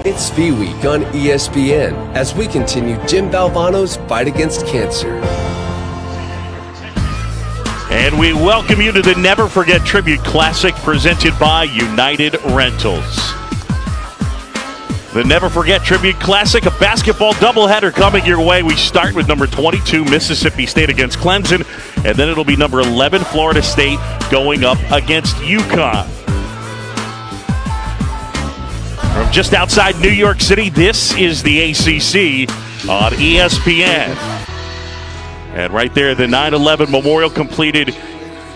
It's V Week on ESPN as we continue Jim Valvano's fight against cancer. And we welcome you to the Never Forget Tribute Classic presented by United Rentals. The Never Forget Tribute Classic, a basketball doubleheader coming your way. We start with number 22, Mississippi State against Clemson, and then it'll be number 11, Florida State, going up against UConn. From just outside New York City, this is the ACC on ESPN. And right there, the 9/11 Memorial completed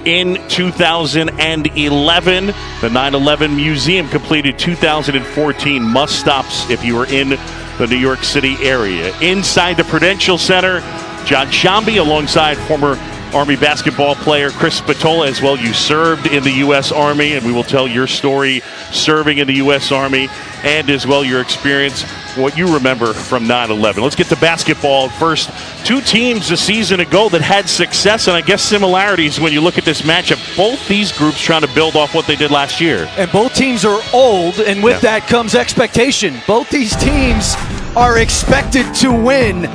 in 2011. The 9/11 Museum completed 2014. Must stops if you were in the New York City area. Inside the Prudential Center, John Shambi alongside former Army basketball player Chris Spatola as well. You served in the U.S. Army, and we will tell your story serving in the U.S. Army and as well your experience, what you remember from 9/11. Let's get to basketball first. Two teams a season ago that had success and I guess similarities when you look at this matchup. Both these groups trying to build off what they did last year. And both teams are old, and with that comes expectation. Both these teams are expected to win.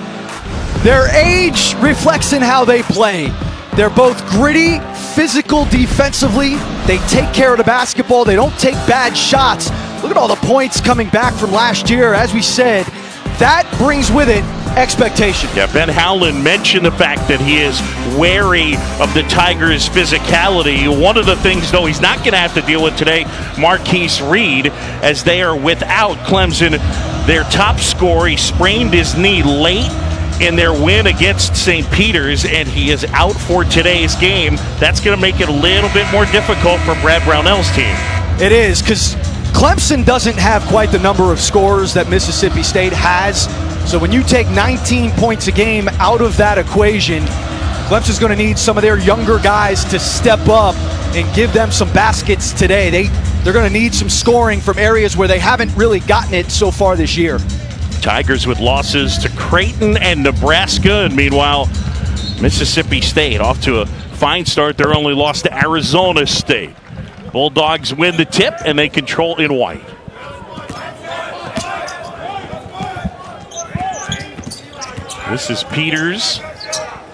Their age reflects in how they play. They're both gritty, physical defensively. They take care of the basketball. They don't take bad shots. Look at all the points coming back from last year. As we said, that brings with it expectation. Yeah, Ben Howland mentioned the fact that he is wary of the Tigers' physicality. One of the things, though, he's not going to have to deal with today, Marquise Reed, as they are without Clemson, their top scorer. He sprained his knee late in their win against St. Peter's, and he is out for today's game. That's going to make it a little bit more difficult for Brad Brownell's team. It is, because Clemson doesn't have quite the number of scorers that Mississippi State has. So when you take 19 points a game out of that equation, Clemson's going to need some of their younger guys to step up and give them some baskets today. They're going to need some scoring from areas where they haven't really gotten it so far this year. Tigers with losses to Creighton and Nebraska, and meanwhile, Mississippi State off to a fine start. Their only loss to Arizona State. Bulldogs win the tip, and they control in white. This is Peters,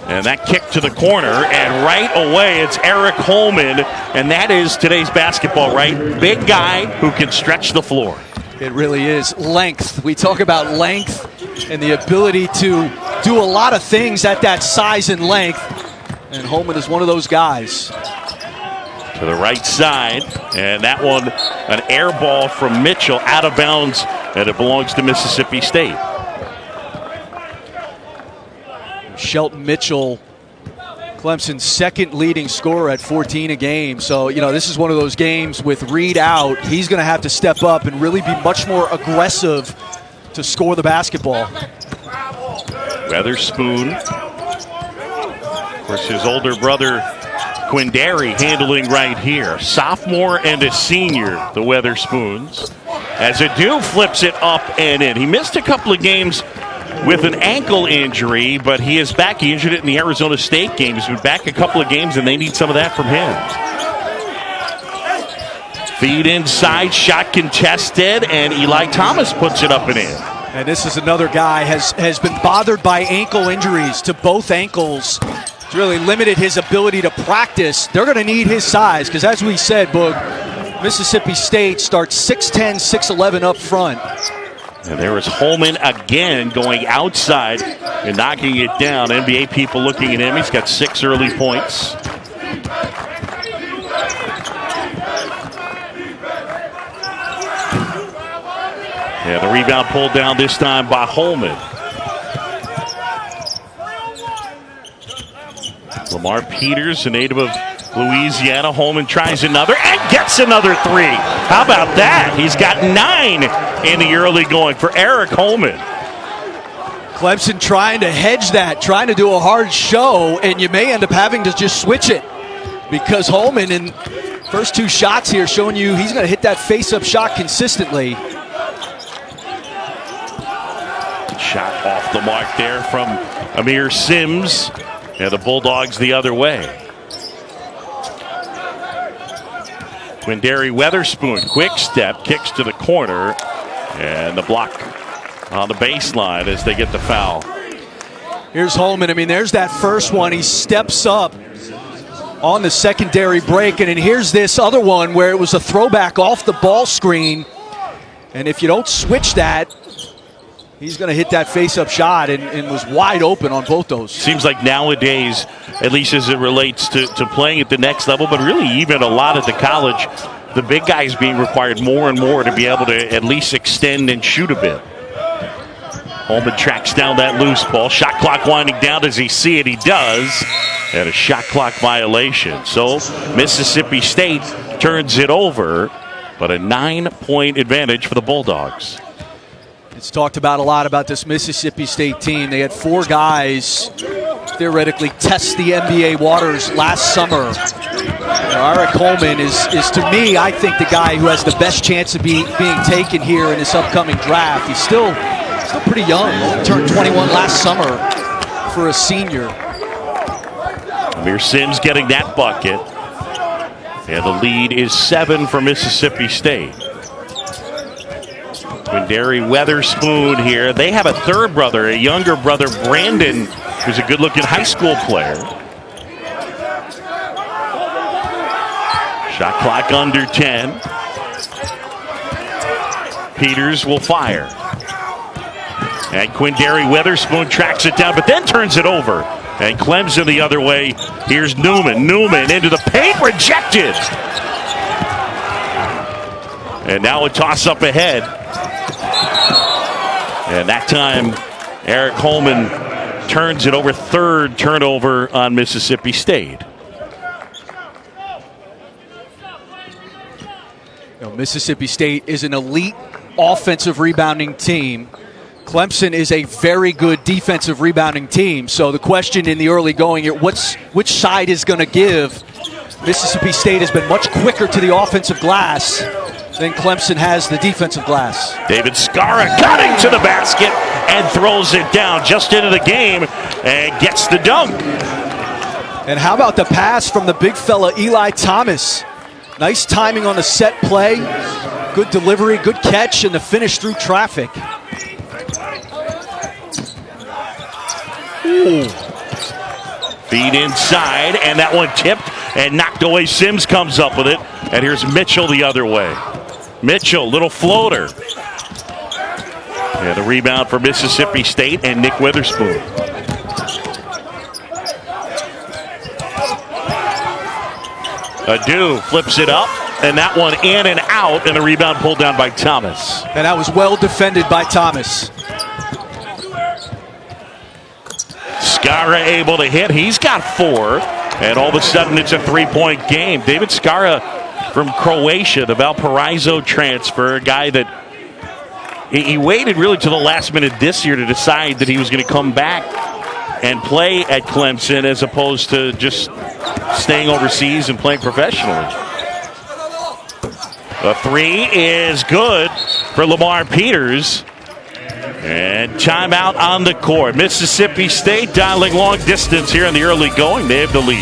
and that kick to the corner, and right away it's Eric Holman, and that is today's basketball, right? Big guy who can stretch the floor. It really is. Length. We talk about length and the ability to do a lot of things at that size and length. And Holman is one of those guys. To the right side. And that one, an air ball from Mitchell out of bounds. And it belongs to Mississippi State. Shelton Mitchell, Clemson's second leading scorer at 14 a game. So, this is one of those games with Reed out. He's going to have to step up and really be much more aggressive to score the basketball. Weatherspoon. Of course, his older brother, Quindary, handling right here. Sophomore and a senior, the Weatherspoons. As Adu flips it up and in. He missed a couple of games with an ankle injury, but he is back. He injured it in the Arizona State game. He's been back a couple of games, and they need some of that from him. Feed inside, shot contested, and Eli Thomas puts it up and in. And this is another guy has been bothered by ankle injuries to both ankles. It's really limited his ability to practice. They're going to need his size, because as we said, Boog, Mississippi State starts 6'10", 6'11" up front. And there is Holman again going outside and knocking it down. NBA people looking at him. He's got 6 early points. Yeah, the rebound pulled down this time by Holman. Lamar Peters, a native of Louisiana. Holman tries another and gets another 3. How about that? He's got 9 in the early going for Eric Holman. Clemson trying to hedge that, trying to do a hard show, and you may end up having to just switch it, because Holman in first 2 shots here showing you he's going to hit that face-up shot consistently. Shot off the mark there from Amir Sims. And the Bulldogs the other way. Quindary Weatherspoon, quick step, kicks to the corner. And the block on the baseline as they get the foul. Here's Holman. I mean, there's that first one. He steps up on the secondary break. And then here's this other one where it was a throwback off the ball screen. And if you don't switch that, he's going to hit that face-up shot and was wide open on both those. Seems like nowadays, at least as it relates to playing at the next level, but really even a lot at the college, the big guys being required more and more to be able to at least extend and shoot a bit. Holman tracks down that loose ball. Shot clock winding down. Does he see it? He does. And a shot clock violation. So Mississippi State turns it over, but a 9-point advantage for the Bulldogs. It's talked about a lot about this Mississippi State team. They had 4 guys theoretically test the NBA waters last summer. Eric Holman is to me, I think, the guy who has the best chance of being taken here in this upcoming draft. He's still pretty young. Turned 21 last summer for a senior. Amir Sims getting that bucket. And the lead is 7 for Mississippi State. Quindary Weatherspoon here. They have a third brother, a younger brother, Brandon, who's a good-looking high school player. Shot clock under 10. Peters will fire. And Quindary Weatherspoon tracks it down, but then turns it over. And Clemson the other way. Here's Newman. Newman into the paint, rejected. And now a toss up ahead. And that time, Eric Holman turns it over. Third turnover on Mississippi State. Mississippi State is an elite offensive rebounding team. Clemson is a very good defensive rebounding team. So the question in the early going here, which side is going to give? Mississippi State has been much quicker to the offensive glass than Clemson has the defensive glass. David Scarra cutting to the basket and throws it down just into the game and gets the dunk. And how about the pass from the big fella Eli Thomas? Nice timing on the set play, good delivery, good catch, and the finish through traffic. Ooh. Feed inside, and that one tipped and knocked away. Sims comes up with it, and here's Mitchell the other way. Mitchell, little floater. And the rebound for Mississippi State and Nick Weatherspoon. Adu flips it up, and that one in and out, and the rebound pulled down by Thomas. And that was well defended by Thomas. Scarra able to hit. He's got 4, and all of a sudden it's a 3-point game. David Scarra from Croatia, the Valparaiso transfer, a guy that he waited really to the last minute this year to decide that he was going to come back and play at Clemson as opposed to just staying overseas and playing professionally. The 3 is good for Lamar Peters. And timeout on the court. Mississippi State dialing long distance here in the early going. They have the lead.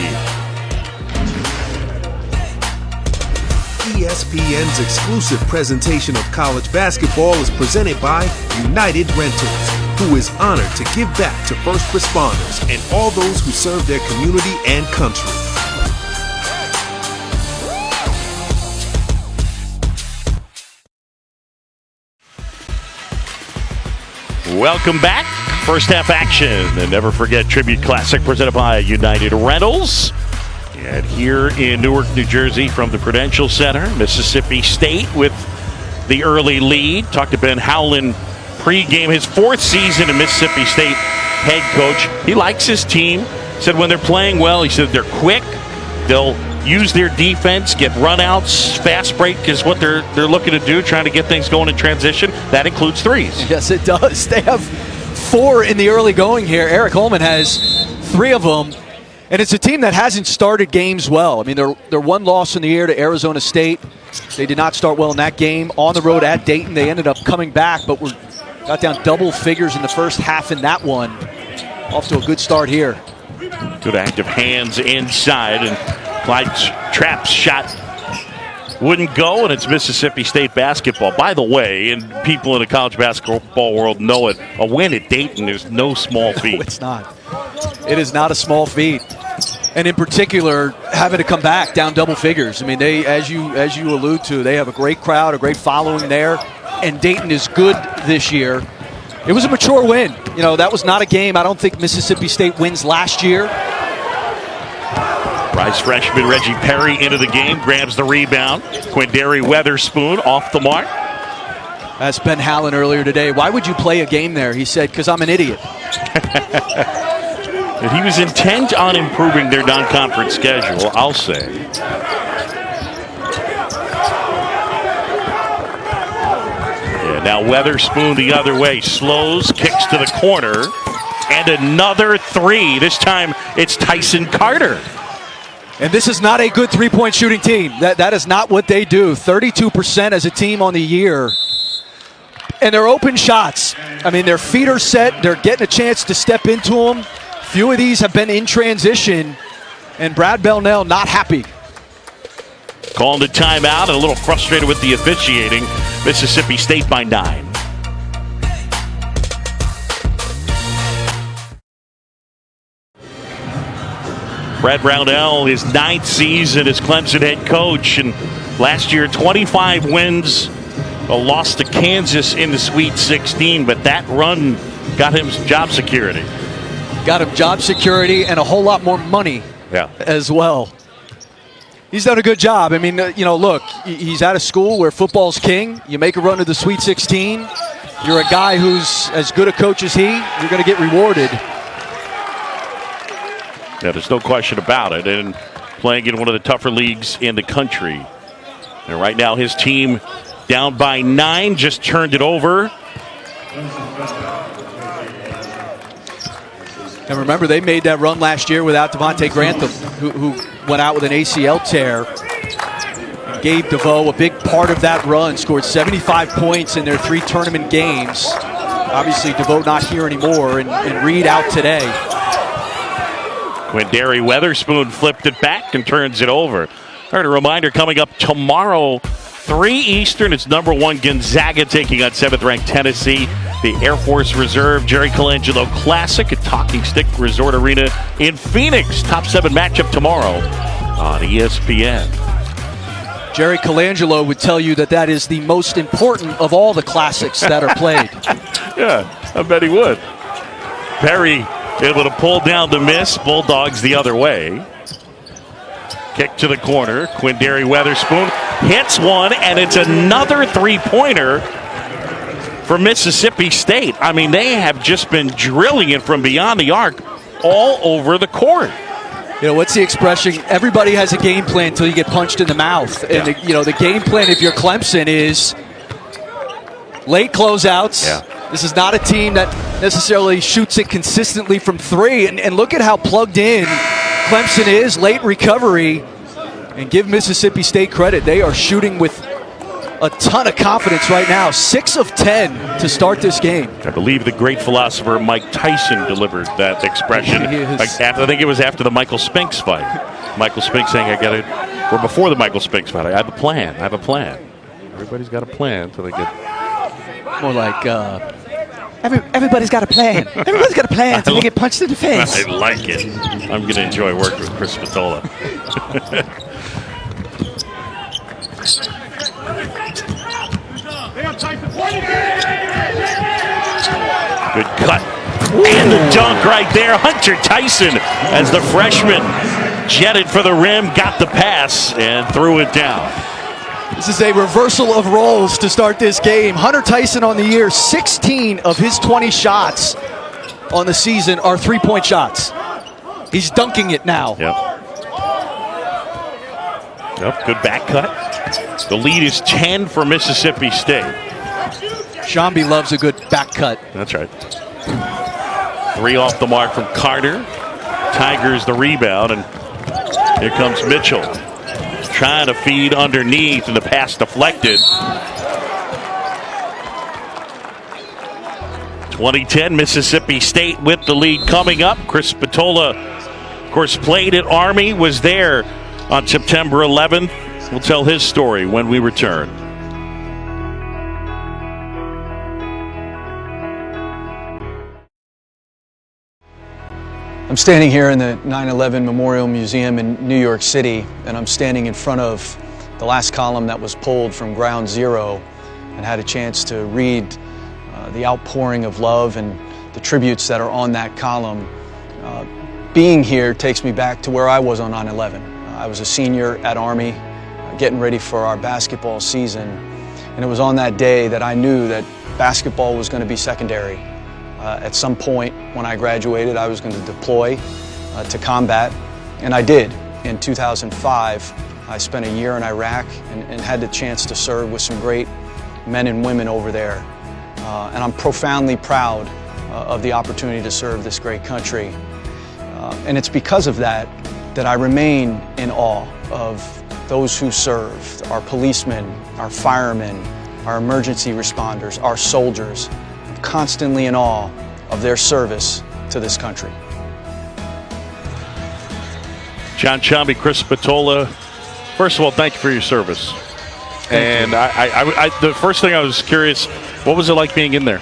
ESPN's exclusive presentation of college basketball is presented by United Rentals, who is honored to give back to first responders and all those who serve their community and country. Welcome back. First half action. And never forget Tribute Classic presented by United Rentals. And here in Newark, New Jersey from the Prudential Center, Mississippi State with the early lead. Talked to Ben Howland pregame, his 4th season in Mississippi State head coach. He likes his team. Said when they're playing well, he said they're quick. They'll use their defense, get runouts. Fast break is what they're looking to do, trying to get things going in transition. That includes threes. Yes, it does. They have 4 in the early going here. Eric Holman has 3 of them. And it's a team that hasn't started games well. I mean, they're 1 loss in the year to Arizona State. They did not start well in that game. On the road at Dayton, they ended up coming back, but got down double figures in the first half in that one. Off to a good start here. Good active hands inside, and Clyde Trapp's shot wouldn't go, and it's Mississippi State basketball. By the way, and people in the college basketball world know it, a win at Dayton is no small feat. No, it's not. It is not a small feat. And in particular, having to come back down double figures. I mean, they, as you allude to, they have a great crowd, a great following there, and Dayton is good this year. It was a mature win. You know, that was not a game I don't think Mississippi State wins last year. Rise freshman Reggie Perry into the game, grabs the rebound. Quindary Weatherspoon off the mark. Asked Ben Hallen earlier today, why would you play a game there? He said, because I'm an idiot. And he was intent on improving their non-conference schedule, I'll say. Yeah, now Weatherspoon the other way, slows, kicks to the corner, and another three. This time it's Tyson Carter. And this is not a good three-point shooting team. That is not what they do. 32% as a team on the year. And they're open shots. I mean, their feet are set. They're getting a chance to step into them. Few of these have been in transition. And Brad Belknell not happy. Calling the timeout and a little frustrated with the officiating. Mississippi State by 9. Brad Brownell, his 9th season as Clemson head coach, and last year 25 wins, a loss to Kansas in the Sweet 16, but that run got him job security. Got him job security and a whole lot more money as well. He's done a good job. I mean, you know, look, he's out of school where football's king. You make a run to the Sweet 16, you're a guy who's as good a coach as he, you're going to get rewarded. Yeah, there's no question about it. And playing in one of the tougher leagues in the country. And right now his team down by 9, just turned it over. And remember, they made that run last year without Devontae Grantham, who went out with an ACL tear. And Gabe DeVoe, a big part of that run, scored 75 points in their 3 tournament games. Obviously, DeVoe not here anymore, and Reed out today. Quindary Weatherspoon flipped it back and turns it over. All right, a reminder coming up tomorrow, 3 Eastern. It's number 1 Gonzaga taking on 7th-ranked Tennessee. The Air Force Reserve Jerry Colangelo Classic at Talking Stick Resort Arena in Phoenix. Top 7 matchup tomorrow on ESPN. Jerry Colangelo would tell you that is the most important of all the classics that are played. Yeah, I bet he would. Perry able to pull down the miss. Bulldogs the other way. Kick to the corner. Quindary Weatherspoon hits one, and it's another three-pointer for Mississippi State. I mean, they have just been drilling it from beyond the arc all over the court. You know, what's the expression? Everybody has a game plan until you get punched in the mouth. And, the game plan, if you're Clemson, is late closeouts. Yeah. This is not a team that necessarily shoots it consistently from 3. And look at how plugged in Clemson is, late recovery. And give Mississippi State credit. They are shooting with a ton of confidence right now. 6 of 10 to start this game. I believe the great philosopher Mike Tyson delivered that expression. I think it was after the Michael Spinks fight. Michael Spinks saying, or before the Michael Spinks fight, I have a plan. Everybody's got a plan until they get... More like... Everybody's got a plan. Everybody's got a plan until they get punched in the face. I like it. I'm going to enjoy working with Chris Spatola. Good cut. And the dunk right there. Hunter Tyson, as the freshman jetted for the rim, got the pass and threw it down. This is a reversal of roles to start this game. Hunter Tyson on the year, 16 of his 20 shots on the season are three-point shots. He's dunking it now. Yep, good back cut. The lead is 10 for Mississippi State. Shambi loves a good back cut. That's right. 3 off the mark from Carter. Tigers the rebound, and here comes Mitchell. Trying to feed underneath, and the pass deflected. 2010 Mississippi State with the lead coming up. Chris Spatola, of course, played at Army, was there on September 11th will tell his story when we return. I'm standing here in the 9/11 Memorial Museum in New York City, and I'm standing in front of the last column that was pulled from Ground Zero, and had a chance to read the outpouring of love and the tributes that are on that column. Being here takes me back to where I was on 9/11. I was a senior at Army, getting ready for our basketball season, and it was on that day that I knew that basketball was going to be secondary. At some point when I graduated, I was going to deploy to combat, and I did. In 2005, I spent a year in Iraq and had the chance to serve with some great men and women over there. And I'm profoundly proud of the opportunity to serve this great country. And it's because of that that I remain in awe of those who serve, our policemen, our firemen, our emergency responders, our soldiers. Constantly in awe of their service to this country. John Sciambi, Chris Spatola, first of all, thank you for your service. Thank you. I the first thing I was curious, what was it like being in there?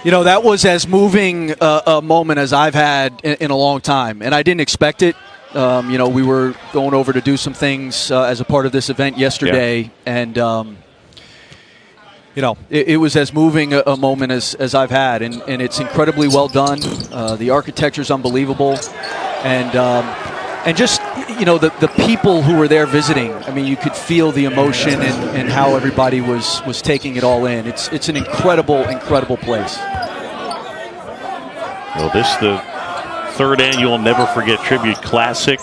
You know, that was as moving a moment as I've had in a long time, and I didn't expect it. You know, we were going over to do some things as a part of this event yesterday, and you know, it was as moving a moment as I've had, and it's incredibly well done. The architecture's unbelievable, and just, you know, the people who were there visiting. I mean, you could feel the emotion and how everybody was taking it all in. It's an incredible place. Well, this the third annual Never Forget Tribute Classic,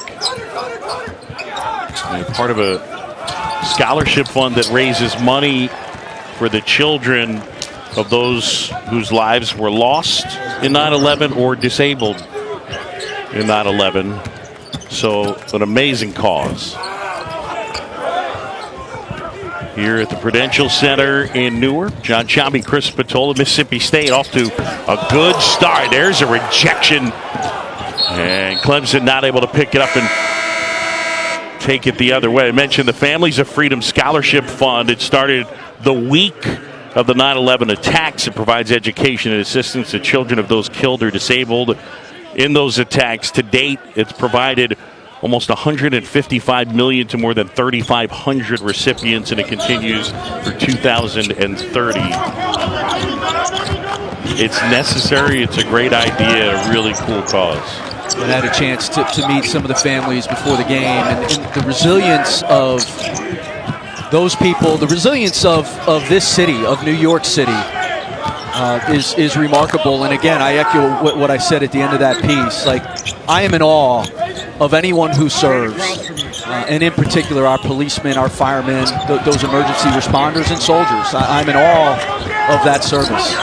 and part of a scholarship fund that raises money for the children of those whose lives were lost in 9/11 or disabled in 9/11. So an amazing cause. Here at the Prudential Center in Newark, John Sciambi, Chris Spatola, Mississippi State off to a good start. There's a rejection, and Clemson not able to pick it up and take it the other way. I mentioned the Families of Freedom Scholarship Fund. It started the week of the 9/11 attacks. It provides education and assistance to children of those killed or disabled in those attacks. To date, it's provided almost $155 million to more than 3,500 recipients, and it continues for 2030. It's necessary. It's a great idea. A really cool cause. I had a chance to meet some of the families before the game, and the resilience of those people, the resilience of this city, of New York City, is remarkable. And again, I echo what I said at the end of that piece. Like, I am in awe of anyone who serves, and in particular our policemen, our firemen, those emergency responders and soldiers. I'm in awe of that service.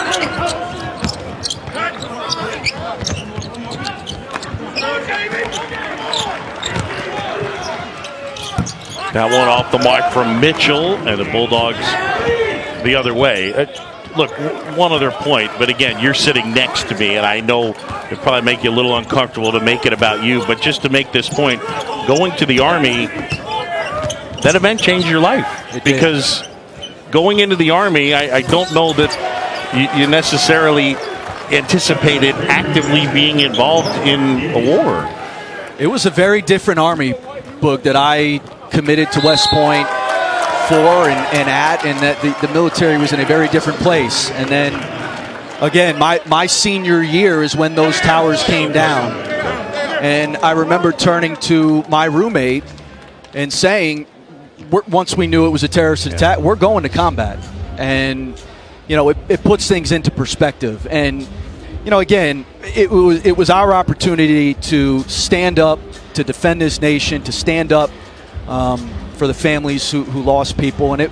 That one off the mark from Mitchell, and the Bulldogs the other way. Look, one other point, but again, you're sitting next to me, and I know it probably make you a little uncomfortable to make it about you, but just to make this point, going to the Army, that event changed your life. Because going into the Army, I don't know that you necessarily anticipated actively being involved in a war. It was a very different Army, Boog, that I committed to West Point for and that the military was in a very different place. And then again, my senior year is when those towers came down, and I remember turning to my roommate and saying, once we knew it was a terrorist attack, we're going to combat. And you know, it puts things into perspective. And you know, again, it was our opportunity to stand up, to defend this nation, to stand up for the families who lost people, and it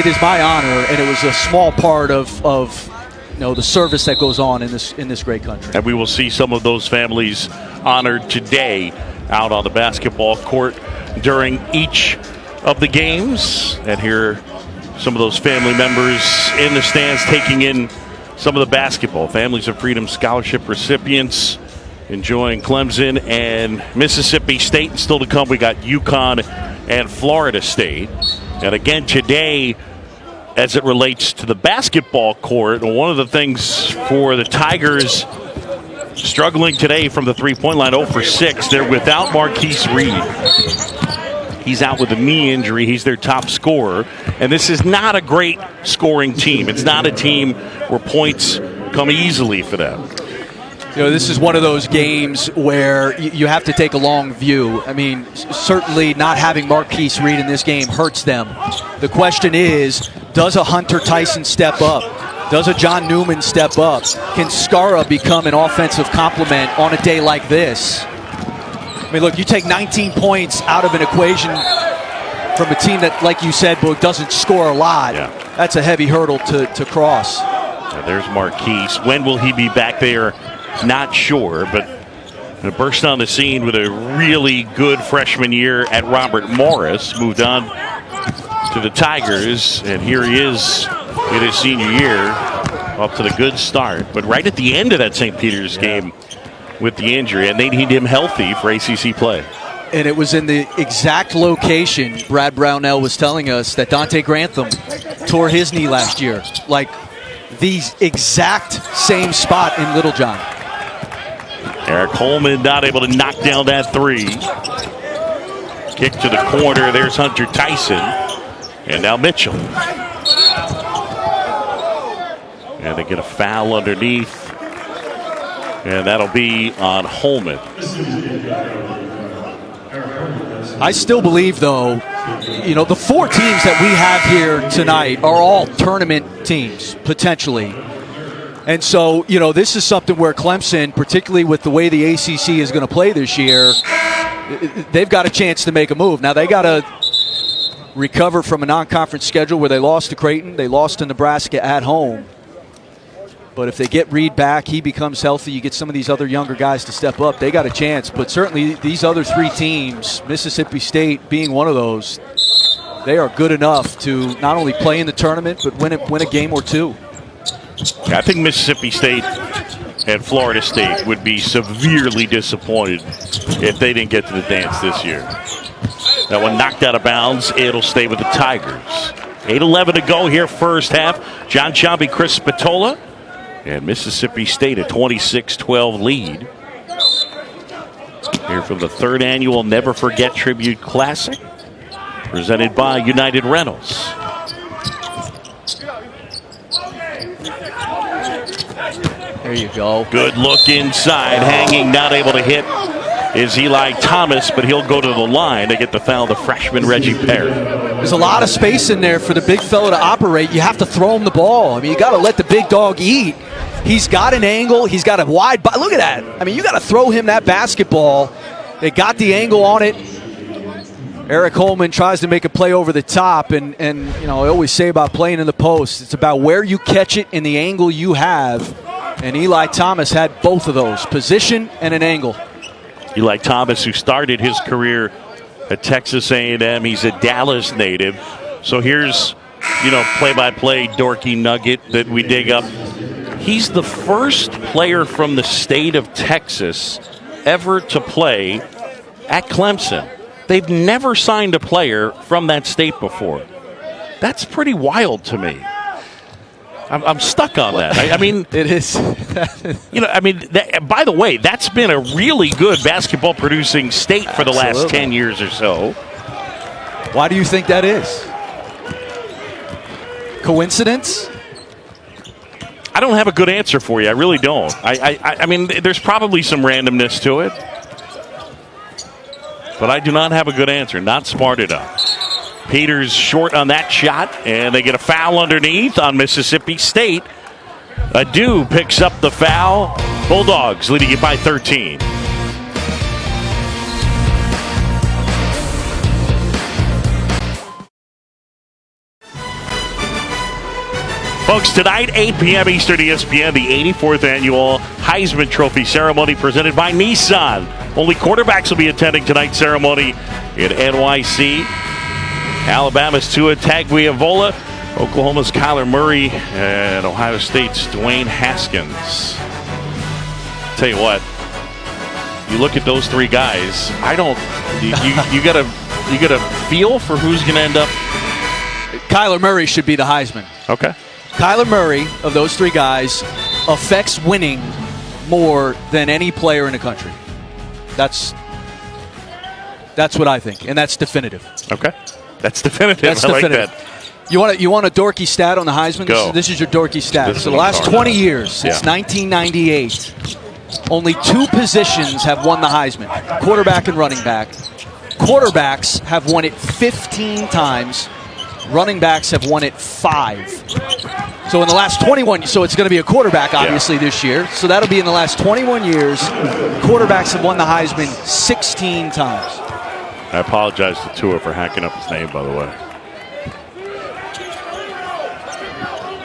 is my honor, and it was a small part of the service that goes on in this great country. And we will see some of those families honored today out on the basketball court during each of the games, and hear some of those family members in the stands taking in some of the basketball. Families of Freedom Scholarship recipients enjoying Clemson and Mississippi State. Still to come, we got UConn and Florida State. And again today, as it relates to the basketball court, one of the things for the Tigers struggling today from the three-point line, 0 for 6. They're without Marquise Reed. He's out with a knee injury. He's their top scorer. And this is not a great scoring team. It's not a team where points come easily for them. You know, this is one of those games where you have to take a long view. I mean, certainly not having Marquise Reed in this game hurts them. The question is, does a Hunter Tyson step up? Does a John Newman step up? Can Skara become an offensive complement on a day like this? I mean, look, you take 19 points out of an equation from a team that, like you said, Boog, doesn't score a lot. Yeah. That's a heavy hurdle to cross. Now there's Marquise. When will he be back there? Not sure, but burst on the scene with a really good freshman year at Robert Morris. Moved on to the Tigers, and here he is in his senior year, up to the good start. But right at the end of that St. Peter's game with the injury, and they need him healthy for ACC play. And it was in the exact location Brad Brownell was telling us that Dante Grantham tore his knee last year. Like the exact same spot in Littlejohn. Eric Holman not able to knock down that three. Kick to the corner. There's Hunter Tyson. And now Mitchell. And they get a foul underneath. And that'll be on Holman. I still believe, though, you know, the 4 teams that we have here tonight are all tournament teams, potentially. And so, you know, this is something where Clemson, particularly with the way the ACC is going to play this year, they've got a chance to make a move. Now, they got to recover from a non-conference schedule where they lost to Creighton, they lost to Nebraska at home. But if they get Reed back, he becomes healthy, you get some of these other younger guys to step up, they got a chance. But certainly these other 3 teams, Mississippi State being one of those, they are good enough to not only play in the tournament, but win a game or 2. I think Mississippi State and Florida State would be severely disappointed if they didn't get to the dance this year. That one knocked out of bounds. It'll stay with the Tigers. 8:11 to go here, first half. John Sciambi, Chris Spatola, and Mississippi State a 26-12 lead. Here from the 3rd annual Never Forget Tribute Classic, presented by United Rentals. There you go. Good look inside, hanging, not able to hit is Eli Thomas, but he'll go to the line to get the foul, the freshman Reggie Perry. There's a lot of space in there for the big fella to operate. You have to throw him the ball. I mean, you got to let the big dog eat. He's got an angle. He's got a wide – look at that. I mean, you got to throw him that basketball. They got the angle on it. Eric Holman tries to make a play over the top, and you know, I always say about playing in the post, it's about where you catch it and the angle you have. And Eli Thomas had both of those, position and an angle. Eli Thomas, who started his career at Texas A&M, he's a Dallas native. So here's, you know, play-by-play dorky nugget that we dig up. He's the first player from the state of Texas ever to play at Clemson. They've never signed a player from that state before. That's pretty wild to me. I'm stuck on that. I mean, it is. You know, I mean, by the way, that's been a really good basketball producing state for the last 10 years or so. Why do you think that is? Coincidence? I don't have a good answer for you. I really don't. I mean, there's probably some randomness to it. But I do not have a good answer. Not smart enough. Peters short on that shot, and they get a foul underneath on Mississippi State. Adu picks up the foul. Bulldogs leading it by 13. Folks, tonight, 8 p.m. Eastern ESPN, the 84th annual Heisman Trophy ceremony presented by Nissan. Only quarterbacks will be attending tonight's ceremony in NYC. Alabama's Tua Tagovailoa, Oklahoma's Kyler Murray, and Ohio State's Dwayne Haskins. Tell you what, you look at those three guys. I don't. You got a feel for who's going to end up. Kyler Murray should be the Heisman. Okay. Kyler Murray, of those three guys, affects winning more than any player in the country. That's what I think, and that's definitive. Okay. That's definitive. That's definitive. Like that. You want a dorky stat on the Heisman? Go. This is your dorky stat. So the last 20 years, since 1998, only 2 positions have won the Heisman, quarterback and running back. Quarterbacks have won it 15 times. Running backs have won it 5. So in the last 21, so it's going to be a quarterback, obviously, this year. So that'll be in the last 21 years. Quarterbacks have won the Heisman 16 times. I apologize to Tua for hacking up his name, by the way.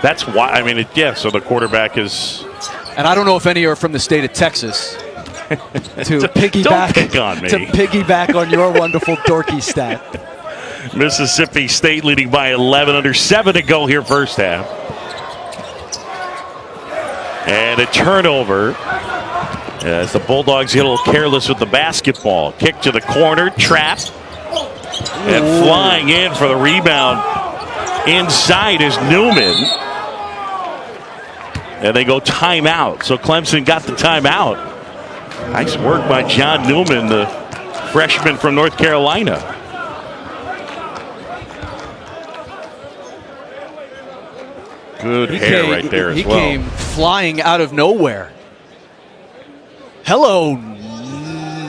That's why, I mean, so the quarterback is... And I don't know if any are from the state of Texas to piggyback on your wonderful dorky stat. Mississippi State leading by 11, under 7 to go here first half. And a turnover as the Bulldogs get a little careless with the basketball. Kick to the corner, trapped, and flying in for the rebound inside is Newman. And they go timeout. So Clemson got the timeout. Nice work by John Newman, the freshman from North Carolina. Good hair right there as well. He came flying out of nowhere. Hello,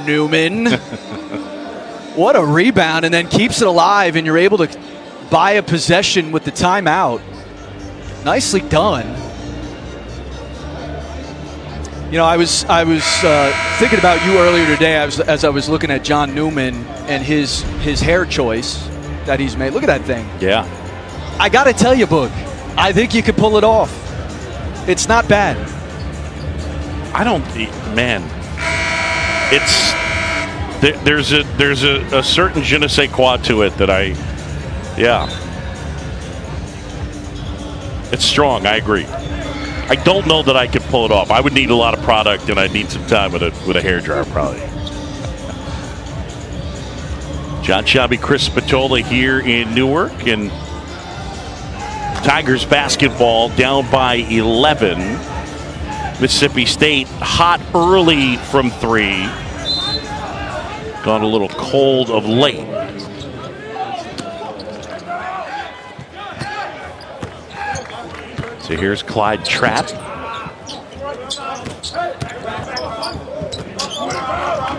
Newman. What a rebound, and then keeps it alive, and you're able to buy a possession with the timeout. Nicely done. You know, I was thinking about you earlier today as I was looking at John Newman and his hair choice that he's made. Look at that thing. Yeah. I got to tell you, Boog, I think you could pull it off. It's not bad. There's a certain je ne sais quoi to it that it's strong. I agree. I don't know that I could pull it off. I would need a lot of product, and I'd need some time with a hairdryer probably. John Shabby, Chris Spatola here in Newark, and Tigers basketball down by 11. Mississippi State hot early from 3. Gone a little cold of late. So here's Clyde Trapp.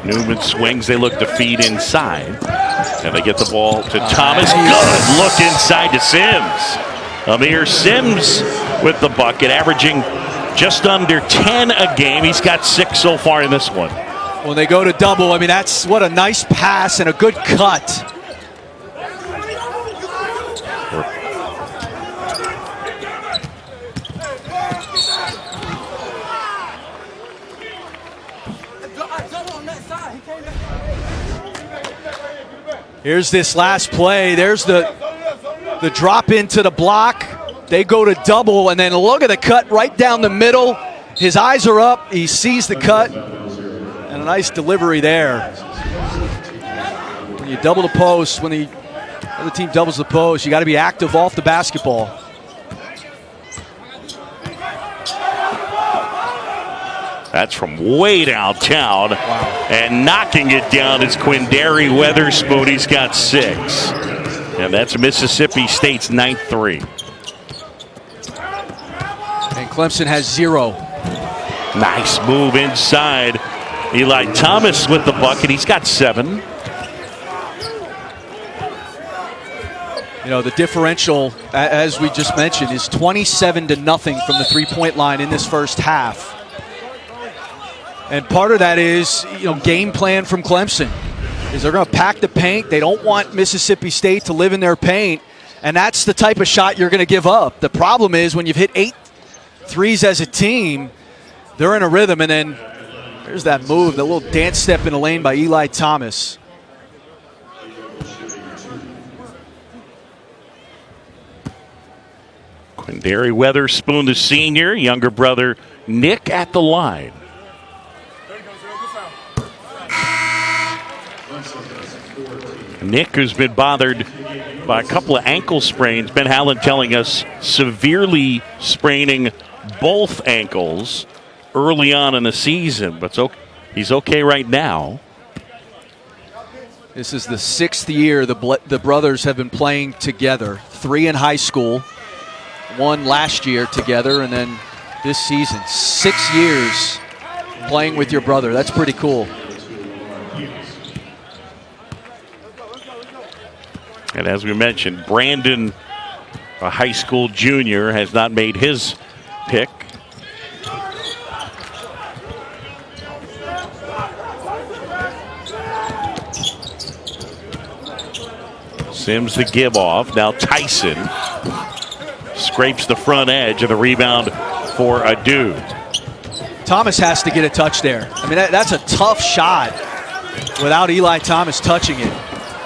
Newman swings. They look to feed inside. And they get the ball to Thomas. Good look inside to Sims. Amir Sims with the bucket, averaging just under 10 a game. He's got 6 so far in this one. When they go to double, I mean, that's what a nice pass and a good cut. Here's this last play. There's the drop into the block. They go to double, and then look at the cut right down the middle. His eyes are up. He sees the cut. And a nice delivery there. When you double the post, when the other team doubles the post, you got to be active off the basketball. That's from way downtown. Wow. And knocking it down is Quindary Weatherspoon. He's got 6. And that's Mississippi State's 9th 3. And Clemson has 0. Nice move inside. Eli Thomas with the bucket. He's got 7. You know, the differential, as we just mentioned, is 27-0 from the three-point line in this first half. And part of that is, game plan from Clemson. Is they're going to pack the paint. They don't want Mississippi State to live in their paint. And that's the type of shot you're going to give up. The problem is when you've hit 8 threes as a team, they're in a rhythm. And then there's that move, the little dance step in the lane by Eli Thomas. Quindary Weatherspoon, the senior, younger brother Nick at the line. Nick, who's been bothered by a couple of ankle sprains. Ben Howland telling us severely spraining both ankles early on in the season, but he's okay right now. This is the 6th year the brothers have been playing together. 3 in high school, 1 last year together, and then this season. 6 years playing with your brother. That's pretty cool. And as we mentioned, Brandon, a high school junior, has not made his pick. Sims the give off. Now Tyson scrapes the front edge of the rebound for Adu. Thomas has to get a touch there. I mean, that's a tough shot without Eli Thomas touching it.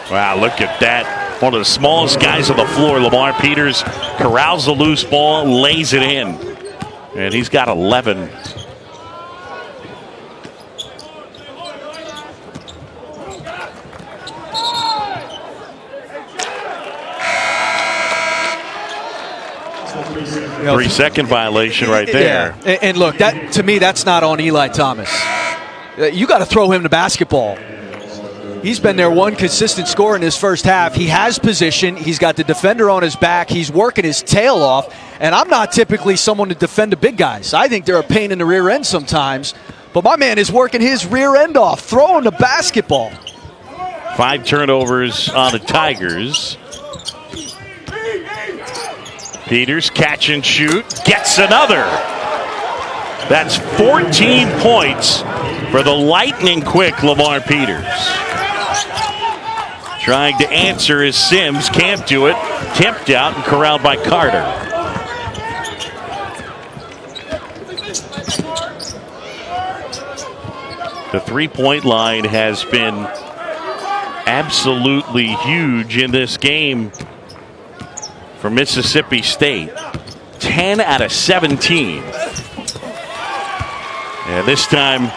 Wow, look at that. One of the smallest guys on the floor, Lamar Peters, corrals the loose ball, lays it in. And he's got 11. You know, 3-second violation right there. Yeah. And look, that to me, that's not on Eli Thomas. You got to throw him the basketball. He's been their one consistent scorer in this first half. He has position. He's got the defender on his back. He's working his tail off. And I'm not typically someone to defend the big guys. I think they're a pain in the rear end sometimes. But my man is working his rear end off, throwing the basketball. 5 turnovers on the Tigers. Peters, catch and shoot, gets another. That's 14 points for the lightning quick Lamar Peters. Trying to answer is Sims, can't do it. Tipped out and corralled by Carter. The three-point line has been absolutely huge in this game for Mississippi State. 10 out of 17. And this time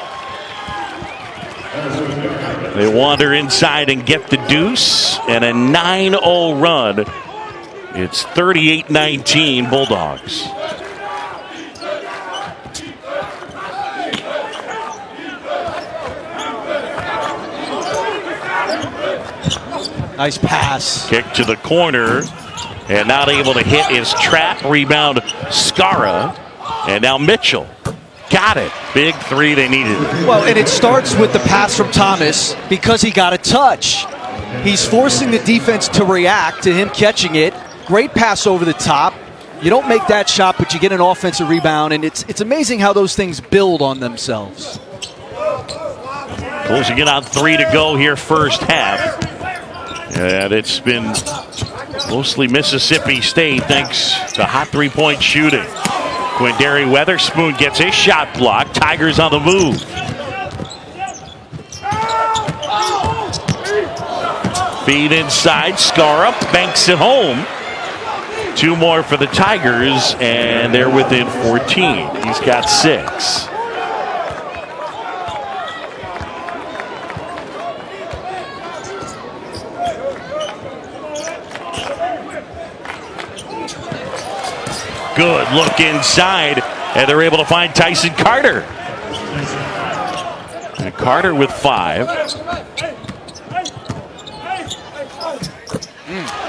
they wander inside and get the deuce, and a 9-0 run. It's 38-19 Bulldogs. Nice pass. Kick to the corner, and not able to hit his trap. Rebound, Skara. And now Mitchell. Got it. Big three they needed. Well, and it starts with the pass from Thomas because he got a touch. He's forcing the defense to react to him catching it. Great pass over the top. You don't make that shot, but you get an offensive rebound, and it's amazing how those things build on themselves. Closing it on 3 to go here first half. And it's been mostly Mississippi State thanks to hot three-point shooting. Quindary Weatherspoon gets his shot blocked. Tigers on the move. Feed inside. Skara banks it home. 2 more for the Tigers, and they're within 14. He's got 6. Good look inside, and they're able to find Tyson Carter. And Carter with 5.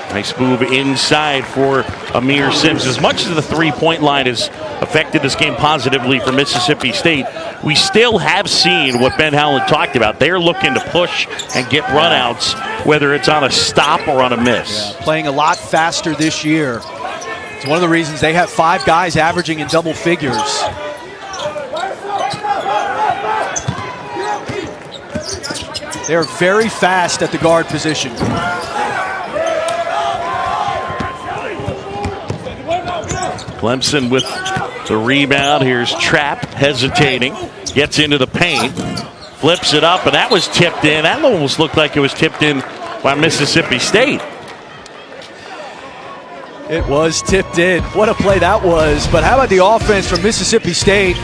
Nice move inside for Amir Sims. As much as the three-point line has affected this game positively for Mississippi State, we still have seen what Ben Howland talked about. They're looking to push and get runouts, whether it's on a stop or on a miss. Yeah, playing a lot faster this year. It's one of the reasons they have 5 guys averaging in double figures. They're very fast at the guard position. Clemson with the rebound. Here's Trapp hesitating. Gets into the paint. Flips it up, and that was tipped in. That almost looked like it was tipped in by Mississippi State. It was tipped in. What a play that was. But how about the offense from Mississippi State?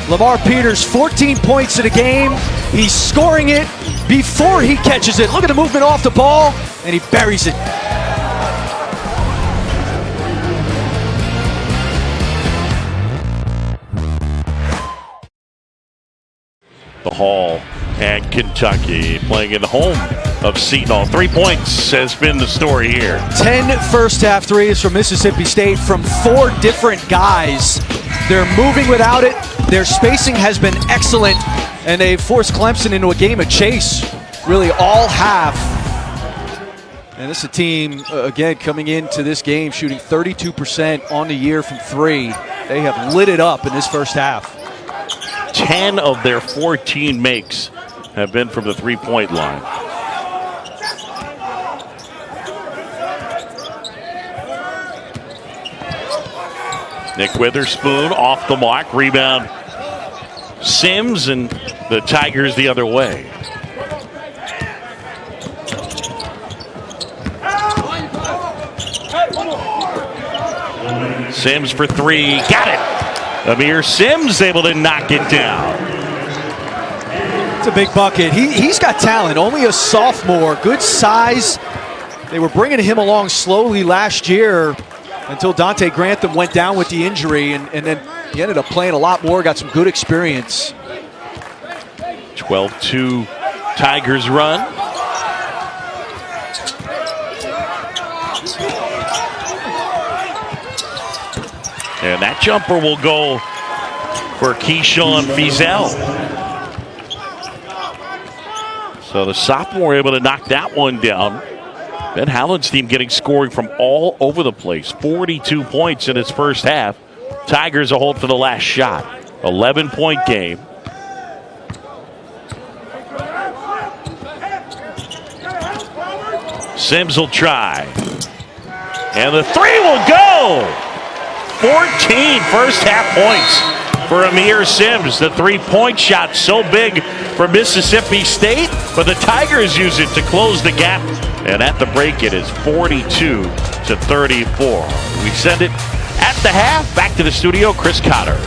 Lamar Peters, 14 points in the game. He's scoring it before he catches it. Look at the movement off the ball. and he buries it. The Hall and Kentucky playing in the home of Seton Hall. 3 points has been the story here. 10 first half threes from Mississippi State from 4 different guys. They're moving without it. Their spacing has been excellent, and they've forced Clemson into a game of chase really all half. And this is a team, again, coming into this game shooting 32% on the year from 3. They have lit it up in this first half. 10 of their 14 makes have been from the three-point line. Nick Witherspoon off the mark. Rebound Sims, and the Tigers the other way. Sims for 3. Got it. Amir Sims able to knock it down. It's a big bucket. He's got talent. Only a sophomore. Good size. They were bringing him along slowly last year until Dante Grantham went down with the injury, and then he ended up playing a lot more, got some good experience. 12-2 Tigers run. And that jumper will go for Keyshawn Fizel. So the sophomore able to knock that one down. Ben Howland's team getting scoring from all over the place. 42 points in its first half. Tigers a hold for the last shot. 11-point game. Sims will try. And the 3 will go! 14 first half points for Amir Sims. The 3-point shot so big for Mississippi State, but the Tigers use it to close the gap. And at the break, it is 42-34. We send it at the half. Back to the studio, Chris Cotter.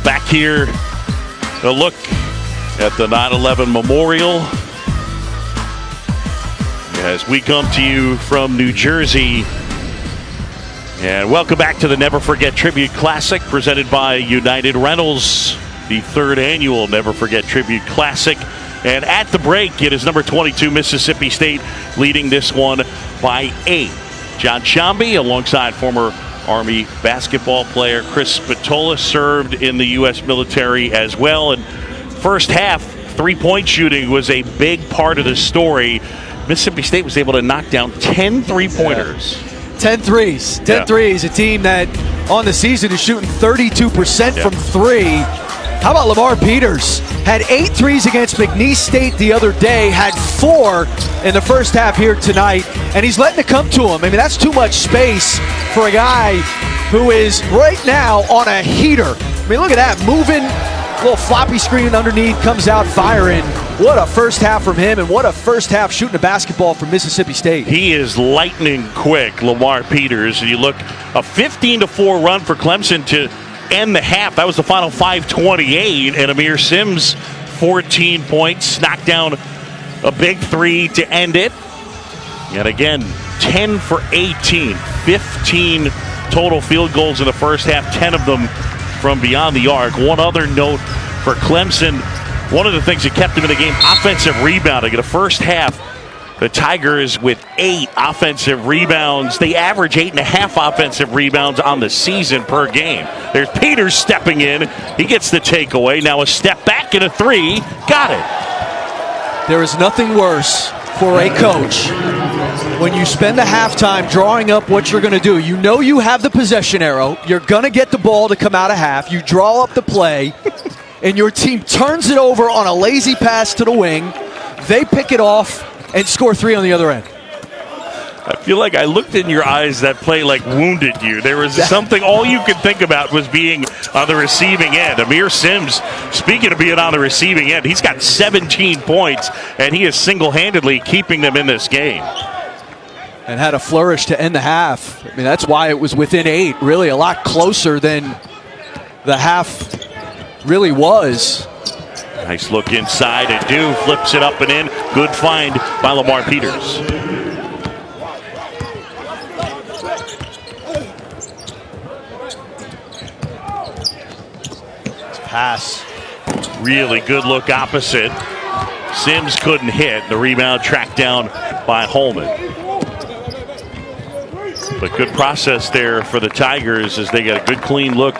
Back here, a look at the 9/11 Memorial as we come to you from New Jersey. And welcome back to the Never Forget Tribute Classic presented by United Rentals, the 3rd annual Never Forget Tribute Classic. And at the break, it is number 22 Mississippi State leading this one by 8. John Shambi, alongside former Army basketball player Chris Spatola, served in the U.S. military as well. And first half, 3-point shooting was a big part of the story. Mississippi State was able to knock down 10 3-pointers. 10 threes. 10 threes. A team that on the season is shooting 32% from 3. How about Lamar Peters? Had 8 threes against McNeese State the other day, had 4 in the first half here tonight, and he's letting it come to him. I mean, that's too much space for a guy who is right now on a heater. I mean, look at that, moving, little floppy screen underneath, comes out firing. What a first half from him, and what a first half shooting a basketball from Mississippi State. He is lightning quick, Lamar Peters. And you look, a 15-4 run for Clemson to end the half. That was the final 5:28, and Amir Sims, 14 points, knocked down a big 3 to end it. And again, 10 for 18, 15 total field goals in the first half, 10 of them from beyond the arc. One other note for Clemson, one of the things that kept them in the game, offensive rebounding. In the first half, the Tigers with 8 offensive rebounds. They average 8.5 offensive rebounds on the season per game. There's Peters stepping in. He gets the takeaway. Now a step back and a 3. Got it. There is nothing worse for a coach when you spend the halftime drawing up what you're going to do. You know you have the possession arrow. You're going to get the ball to come out of half. You draw up the play, and your team turns it over on a lazy pass to the wing. They pick it off and score 3 on the other end. I feel like I looked in your eyes, that play like wounded you. There was something, all you could think about was being on the receiving end. Amir Sims, speaking of being on the receiving end, he's got 17 points, and he is single-handedly keeping them in this game. And had a flourish to end the half. I mean, that's why it was within 8, really a lot closer than the half Really was. Nice look inside. Adu flips it up and in. Good find by Lamar Peters. Pass. Really good look opposite. Sims couldn't hit. The rebound tracked down by Holman. But good process there for the Tigers as they got a good clean look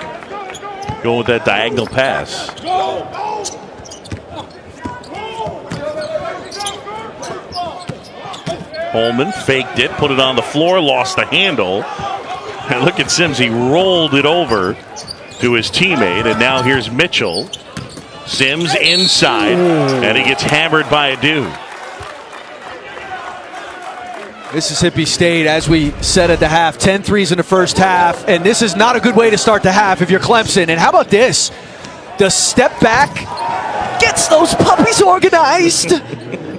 going with that diagonal pass. Holman faked it, put it on the floor, lost the handle. And look at Sims, he rolled it over to his teammate, and now here's Mitchell. Sims inside, and he gets hammered by Adu. Mississippi State, as we said at the half, 10 threes in the first half, and this is not a good way to start the half if you're Clemson. And how about this? The step back gets those puppies organized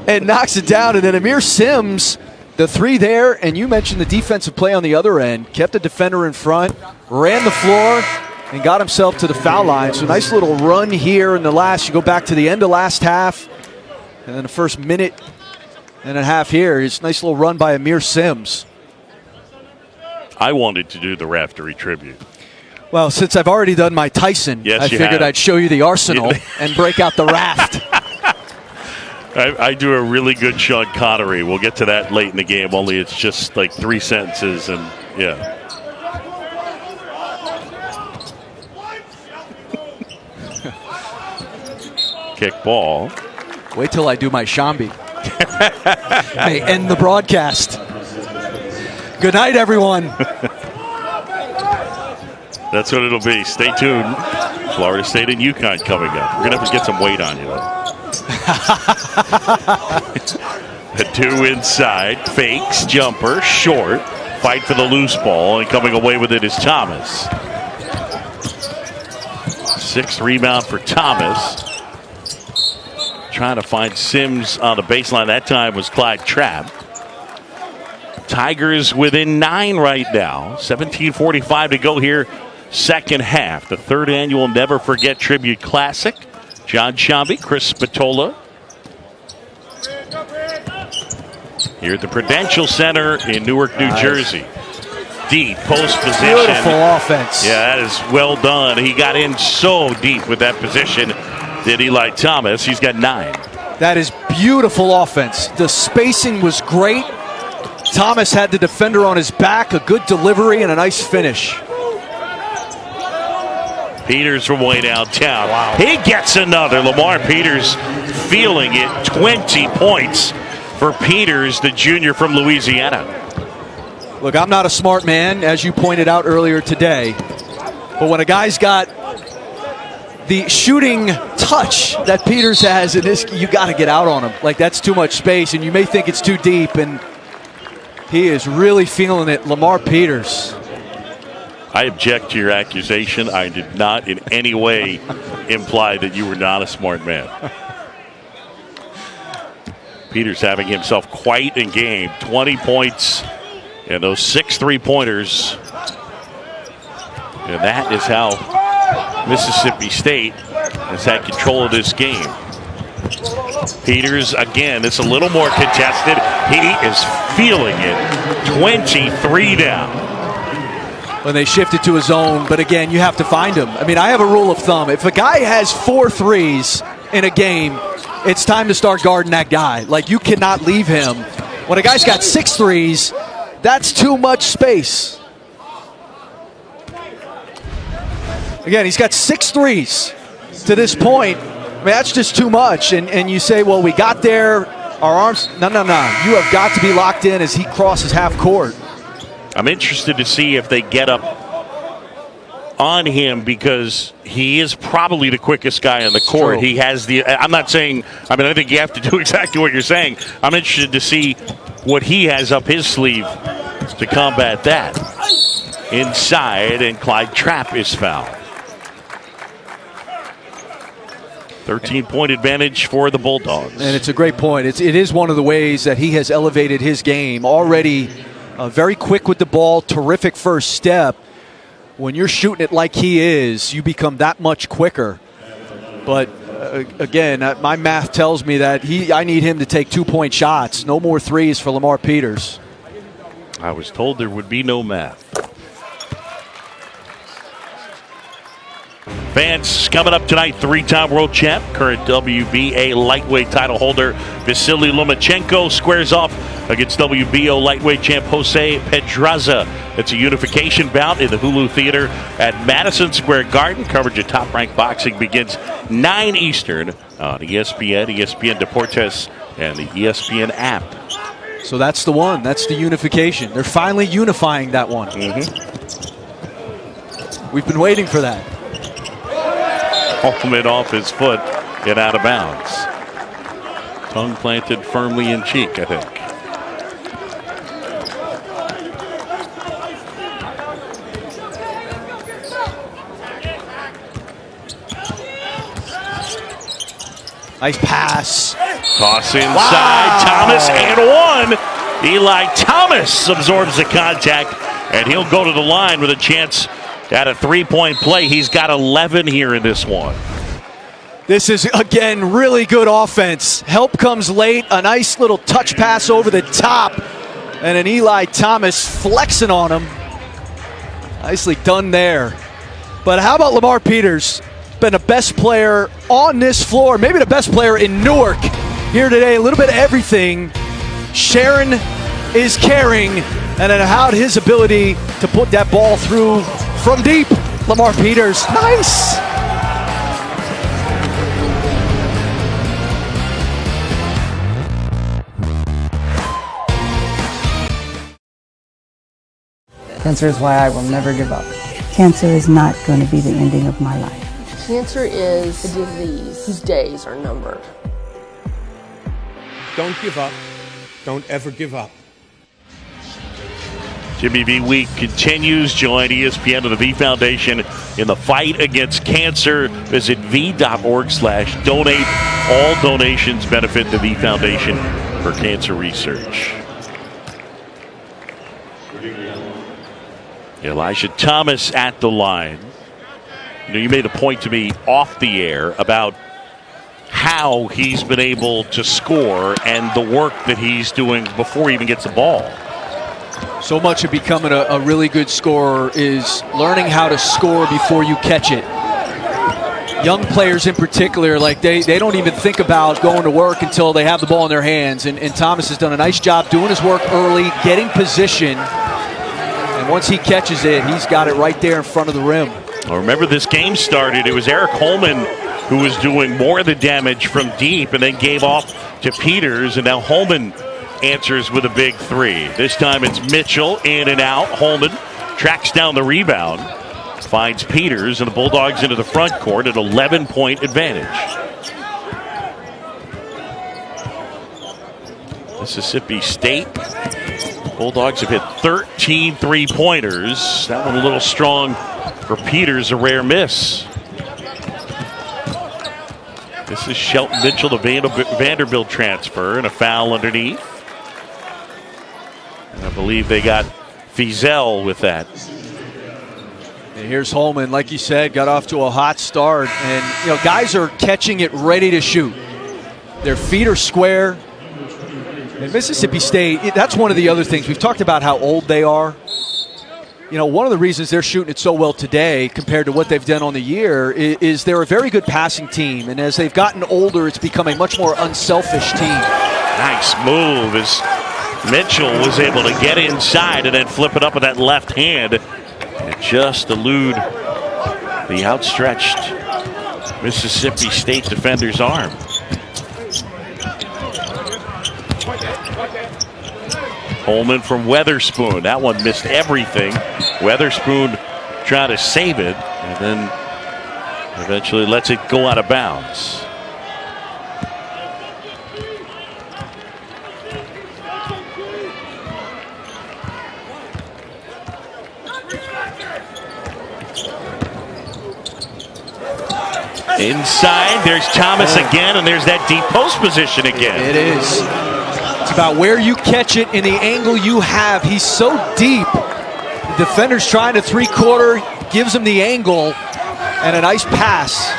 and knocks it down. And then Amir Sims, the three there, and you mentioned the defensive play on the other end, kept the defender in front, ran the floor, and got himself to the foul line. So nice little run here in the last. You go back to the end of last half, and then the first minute and a half here. It's a nice little run by Amir Sims. I wanted to do the Raftery tribute. Well, since I've already done my Tyson, yes, I figured I'd show you the arsenal and break out the raft. I do a really good Sean Connery. We'll get to that late in the game, only it's just like 3 sentences and yeah. Kick ball. Wait till I do my Shambi. May end the broadcast. Good night, everyone. That's what it'll be. Stay tuned. Florida State and UConn coming up. We're going to have to get some weight on you, though. Adu inside. Fakes. Jumper. Short. Fight for the loose ball. And coming away with it is Thomas. 6th rebound for Thomas. Trying to find Sims on the baseline. That time was Clyde Trapp. Tigers within 9 right now. 17:45 to go here. Second half. The 3rd annual Never Forget Tribute Classic. John Shambi, Chris Spatola. Here at the Prudential Center in Newark, New Jersey. Deep post position. Beautiful offense. Yeah, that is well done. He got in so deep with that position. Did Eli Thomas? He's got 9. That is beautiful offense. The spacing was great. Thomas had the defender on his back, a good delivery, and a nice finish. Peters from way downtown. Wow. He gets another. Lamar Peters feeling it. 20 points for Peters, the junior from Louisiana. Look, I'm not a smart man, as you pointed out earlier today. But when a guy's got the shooting touch that Peters has in this, you got to get out on him. Like, that's too much space, and you may think it's too deep, and he is really feeling it. Lamar Peters. I object to your accusation. I did not in any way imply that you were not a smart man. Peters having himself quite in game. 20 points and those 6 3-pointers. And that is how Mississippi State has had control of this game. Peters, again, it's a little more contested. He is feeling it. 23 down. When they shifted to his own, but again, you have to find him. I mean, I have a rule of thumb. If a guy has 4 threes in a game, it's time to start guarding that guy. Like, you cannot leave him. When a guy's got 6 threes, that's too much space. Again, he's got 6 threes to this point. I mean, that's just too much. And you say, well, we got there, our arms. No. You have got to be locked in as he crosses half court. I'm interested to see if they get up on him because he is probably the quickest guy on the court. He has the, I'm not saying, I mean, I think you have to do exactly what you're saying. I'm interested to see what he has up his sleeve to combat that. Inside, and Clyde Trapp is fouled. 13-point advantage for the Bulldogs. And it's a great point. It is one of the ways that he has elevated his game. Already very quick with the ball, terrific first step. When you're shooting it like he is, you become that much quicker. But again, my math tells me that I need him to take 2-point shots. No more threes for Lamar Peters. I was told there would be no math. Vance coming up tonight, 3-time world champ, current WBA lightweight title holder Vasily Lomachenko squares off against WBO lightweight champ Jose Pedraza. It's a unification bout in the Hulu Theater at Madison Square Garden. Coverage of Top Rank Boxing begins 9 Eastern on ESPN, ESPN Deportes, and the ESPN app. So that's the one. That's the unification. They're finally unifying that one. We've been waiting for that. Holman off his foot and out of bounds. Tongue planted firmly in cheek, I think. Nice pass. Toss inside. Thomas and one. Eli Thomas absorbs the contact, and he'll go to the line with a chance at a 3-point play. He's got 11 here in this one. This is, again, really good offense. Help comes late. A nice little touch pass over the top. And an Eli Thomas flexing on him. Nicely done there. But how about Lamar Peters? Been the best player on this floor, maybe the best player in Newark here today. A little bit of everything. Sharon is caring, and then how his ability to put that ball through from deep. Lamar Peters, nice. Cancer is why I will never give up. Cancer is not going to be the ending of my life. Cancer is a disease whose days are numbered. Don't give up. Don't ever give up. Jimmy V Week continues. Join ESPN and the V Foundation in the fight against cancer. Visit v.org/donate. All donations benefit the V Foundation for Cancer Research. Elijah Thomas at the line. You know, you made a point to me off the air about how he's been able to score and the work that he's doing before he even gets the ball. So much of becoming a really good scorer is learning how to score before you catch it. Young players in particular, like they don't even think about going to work until they have the ball in their hands. And Thomas has done a nice job doing his work early, getting position. And once he catches it, he's got it right there in front of the rim. Well, remember, this game started, it was Eric Holman who was doing more of the damage from deep and then gave off to Peters, and now Holman answers with a big three. This time it's Mitchell in and out. Holman tracks down the rebound, finds Peters, and the Bulldogs into the front court, an 11-point advantage. Mississippi State Bulldogs have hit 13 3-pointers. That one a little strong for Peters, a rare miss. This is Shelton Mitchell, the Vanderbilt transfer, and a foul underneath. And I believe they got Fizel with that. And here's Holman, like you said, got off to a hot start. And, guys are catching it ready to shoot. Their feet are square. And Mississippi State, that's one of the other things. We've talked about how old they are. One of the reasons they're shooting it so well today compared to what they've done on the year is they're a very good passing team. And as they've gotten older, it's become a much more unselfish team. Nice move as Mitchell was able to get inside and then flip it up with that left hand and just elude the outstretched Mississippi State defender's arm. Holman from Weatherspoon. That one missed everything. Weatherspoon trying to save it and then eventually lets it go out of bounds. Inside, there's Thomas again, and there's that deep post position again. It is. It's about where you catch it and the angle you have. He's so deep. The defender's trying to three-quarter, gives him the angle, and a nice pass.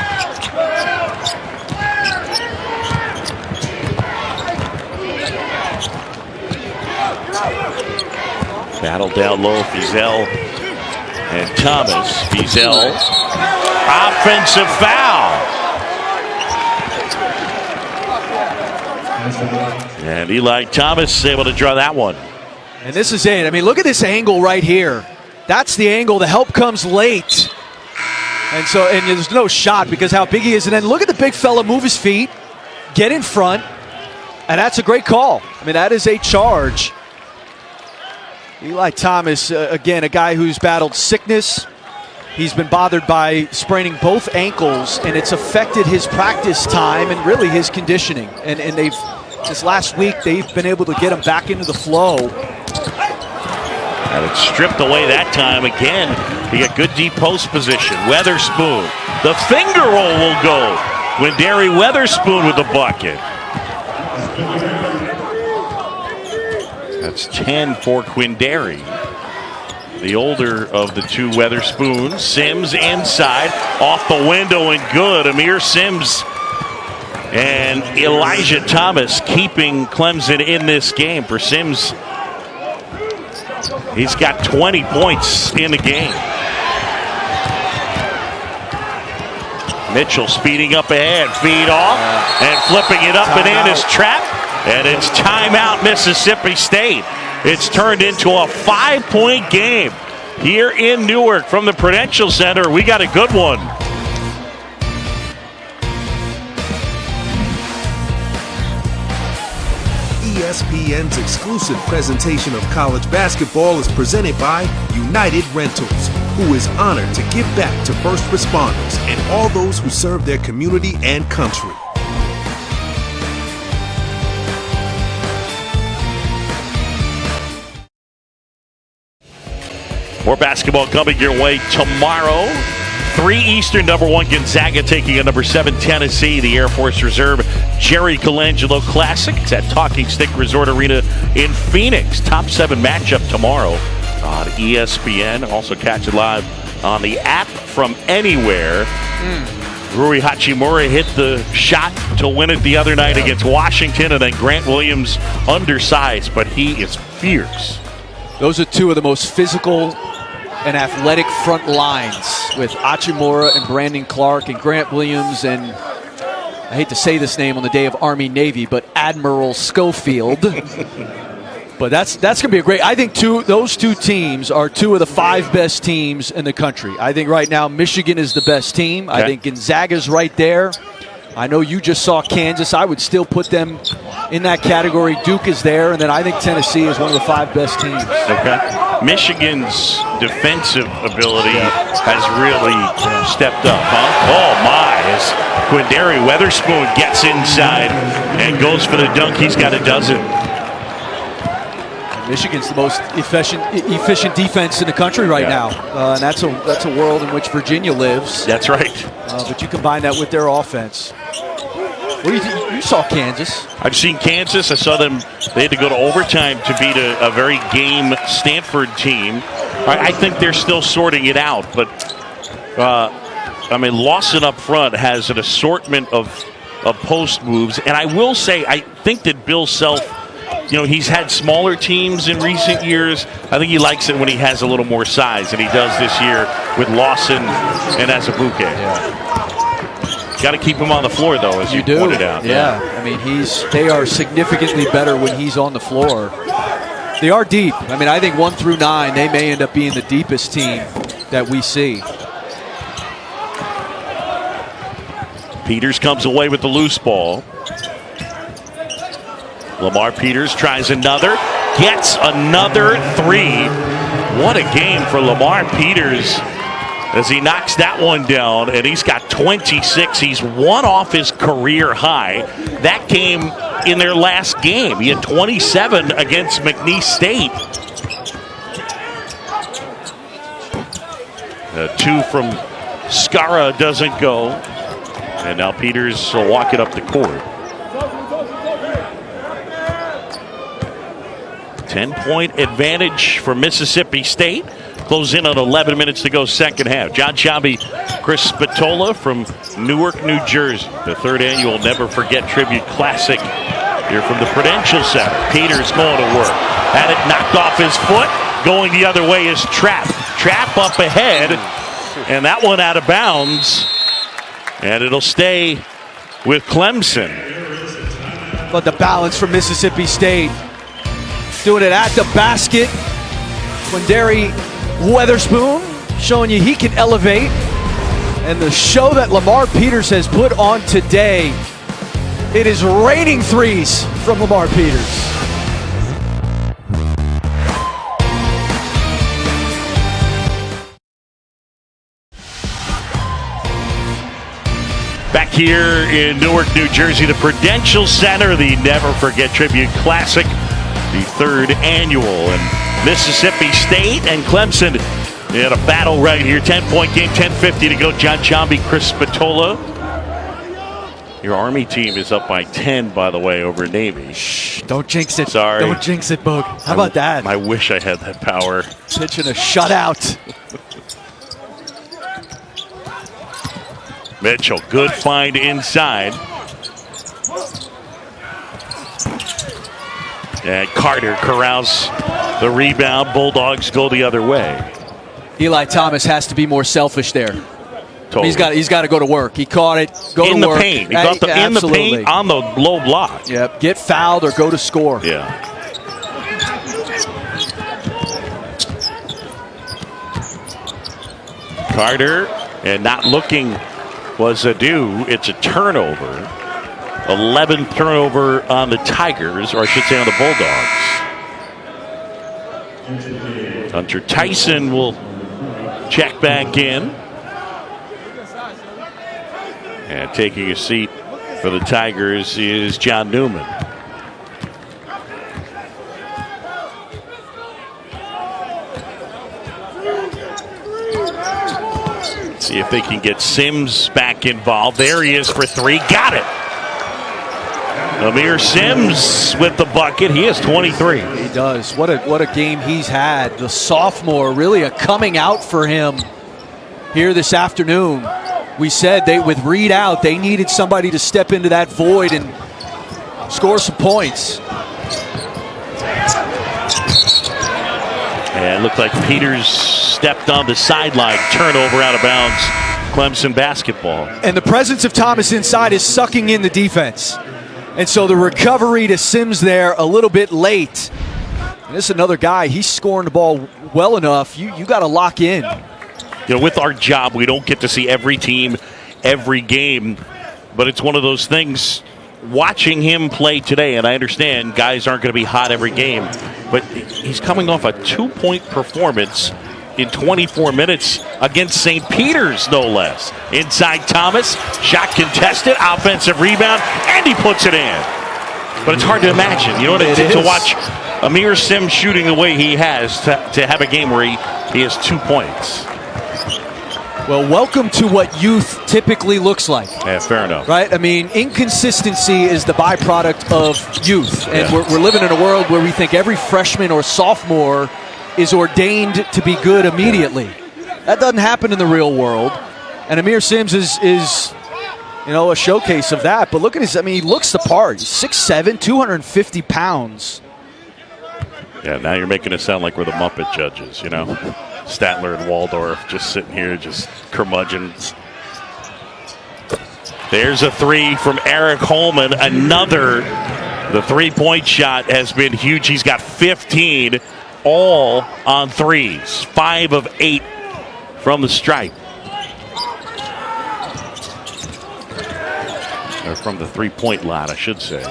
Battle down low, Fizel and Thomas. Fizel, offensive foul. And Eli Thomas able to draw that one. And this is it. I mean, look at this angle right here. That's the angle. The help comes late. And there's no shot because how big he is. And then look at the big fella move his feet, get in front, and that's a great call. I mean, that is a charge. Eli Thomas, again, a guy who's battled sickness. He's been bothered by spraining both ankles, and it's affected his practice time and really his conditioning. And this last week, they've been able to get him back into the flow. And it's stripped away that time again. He got good deep post position. Weatherspoon. The finger roll will go. Quindary Weatherspoon with the bucket. That's 10 for Quindary. The older of the two Weatherspoons. Sims inside. Off the window and good. Amir Sims and Elijah Thomas keeping Clemson in this game. For Sims, he's got 20 points in the game. Mitchell speeding up ahead, feed off, and flipping it up and in is trapped. And it's timeout, Mississippi State. It's turned into a 5-point game here in Newark from the Prudential Center. We got a good one. ESPN's exclusive presentation of college basketball is presented by United Rentals, who is honored to give back to first responders and all those who serve their community and country. More basketball coming your way tomorrow. 3 Eastern, number 1 Gonzaga taking on number 7 Tennessee. The Air Force Reserve Jerry Colangelo Classic. It's at Talking Stick Resort Arena in Phoenix. Top 7 matchup tomorrow on ESPN. Also catch it live on the app from anywhere. Rui Hachimura hit the shot to win it the other night against Washington, and then Grant Williams undersized, but he is fierce. Those are two of the most physical and athletic front lines with Hachimura and Brandon Clark and Grant Williams and, I hate to say this name on the day of Army-Navy, but Admiral Schofield. But that's going to be a great – I think those two teams are 2 of the 5 best teams in the country. I think right now Michigan is the best team. Okay. I think Gonzaga's right there. I know you just saw Kansas. I would still put them in that category. Duke is there, and then I think Tennessee is one of the 5 best teams. Okay. Michigan's defensive ability has really stepped up, huh? Oh, my. As Quindary Weatherspoon gets inside and goes for the dunk, he's got a dozen. Michigan's the most efficient defense in the country right now. And that's a world in which Virginia lives. That's right. But you combine that with their offense. What do you think? You saw Kansas. I've seen Kansas. I saw them. They had to go to overtime to beat a very game Stanford team. I think they're still sorting it out. But, Lawson up front has an assortment of post moves. And I will say, I think that Bill Self, he's had smaller teams in recent years. I think he likes it when he has a little more size, and he does this year with Lawson and Azubuike. Yeah. Got to keep him on the floor, though, as you pointed out. Yeah. I mean, they are significantly better when he's on the floor. They are deep. I mean, I think 1 through 9, they may end up being the deepest team that we see. Peters comes away with the loose ball. Lamar Peters tries another, gets another 3. What a game for Lamar Peters as he knocks that one down, and he's got 26. He's 1 off his career high. That came in their last game. He had 27 against McNeese State. The 2 from Skara doesn't go, and now Peters will walk it up the court. 10-point advantage for Mississippi State. Close in on 11 minutes to go, second half. John Sciambi, Chris Spatola from Newark, New Jersey. The 3rd annual Never Forget Tribute Classic here from the Prudential Center. Peters going to work. Had it knocked off his foot. Going the other way is Trapp. Trapp up ahead. And that one out of bounds. And it'll stay with Clemson. But the balance from Mississippi State. Doing it at the basket. Quindary Weatherspoon showing you he can elevate. And the show that Lamar Peters has put on today, it is raining threes from Lamar Peters. Back here in Newark, New Jersey, the Prudential Center, the Never Forget Tribute Classic, the third annual. And Mississippi State and Clemson in a battle right here. 10-point game, 10:50 to go. John Jambi, Chris Spatola. Your Army team is up by 10, by the way, over Navy. Shh, don't jinx it. Sorry. Don't jinx it, Boog. How about that? I wish I had that power. Pitching a shutout. Mitchell, good find inside. And Carter corrals the rebound. Bulldogs go the other way. Eli Thomas has to be more selfish there. Totally. He's got to go to work. He caught it. Go in to the work. paint. He got the in the paint on the low block. Yep. Get fouled or go to score. Yeah. Carter, and not looking was Adu. It's a turnover. 11th turnover on the Tigers, or I should say on the Bulldogs. Hunter Tyson will check back in. And taking a seat for the Tigers is John Newman. See if they can get Sims back involved. There he is for three. Got it. Amir Sims with the bucket. He has 23. He does. What a game he's had. The sophomore, really a coming out for him here this afternoon. We said with Reed out, they needed somebody to step into that void and score some points. And it looked like Peters stepped on the sideline. Turnover out of bounds. Clemson basketball. And the presence of Thomas inside is sucking in the defense. And so the recovery to Sims there a little bit late. And this is another guy, he's scoring the ball well enough. You got to lock in. You know, with our job, we don't get to see every team, every game. But it's one of those things, watching him play today, and I understand guys aren't going to be hot every game, but he's coming off a 2-point performance in 24 minutes against St. Peter's, no less. Inside Thomas, shot contested, offensive rebound, and he puts it in. But it's hard to imagine, you know what it is to watch Amir Sims shooting the way he has to have a game where he has 2 points. Well, welcome to what youth typically looks like. Yeah, fair enough. Right? I mean, inconsistency is the byproduct of youth. And we're living in a world where we think every freshman or sophomore is ordained to be good immediately. That doesn't happen in the real world. And Amir Sims is a showcase of that. But look at he looks the part. He's 6'7", 250 pounds. Yeah, now you're making it sound like we're the Muppet judges, you know? Statler and Waldorf just sitting here, just curmudgeon. There's a three from Eric Holman. Another. The three-point shot has been huge. He's got 15, all on threes. 5 of 8 from the stripe. Or from the three-point line, I should say.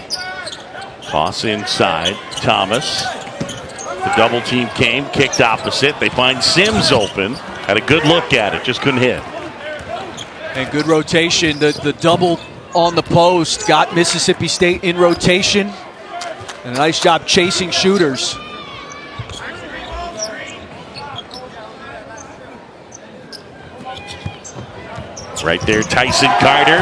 Toss inside. Thomas. The double team came, kicked opposite. They find Sims open. Had a good look at it, just couldn't hit. And good rotation. The double on the post got Mississippi State in rotation. And a nice job chasing shooters. Right there, Tyson Carter.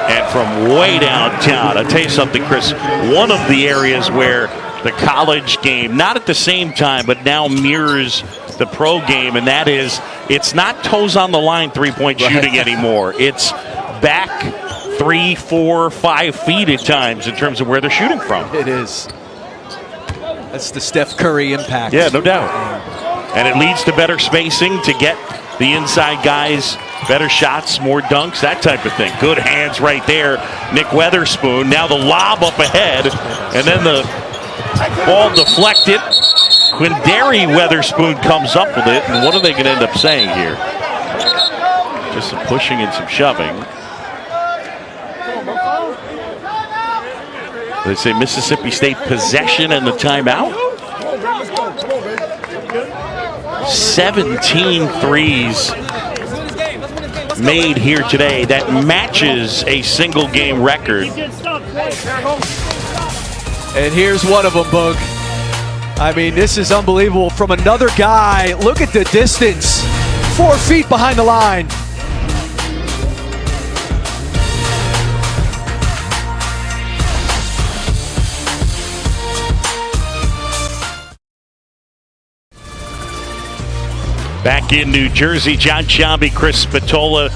And from way downtown, I'll tell you something, Chris. One of the areas where the college game, not at the same time, but now mirrors the pro game, and that is it's not toes on the line three-point shooting anymore. It's back 3, 4, 5 feet at times in terms of where they're shooting from. It is. That's the Steph Curry impact. Yeah, no doubt. And it leads to better spacing to get the inside guys better shots, more dunks, that type of thing. Good hands right there. Nick Weatherspoon. Now the lob up ahead, and then the ball deflected. Quindary Weatherspoon comes up with it, and what are they going to end up saying here? Just some pushing and some shoving. They say Mississippi State possession and the timeout. 17 threes made here today. That matches a single game record. And here's one of them, Boog. I mean, this is unbelievable from another guy. Look at the distance. 4 feet behind the line. Back in New Jersey, John Sciambi, Chris Spatola.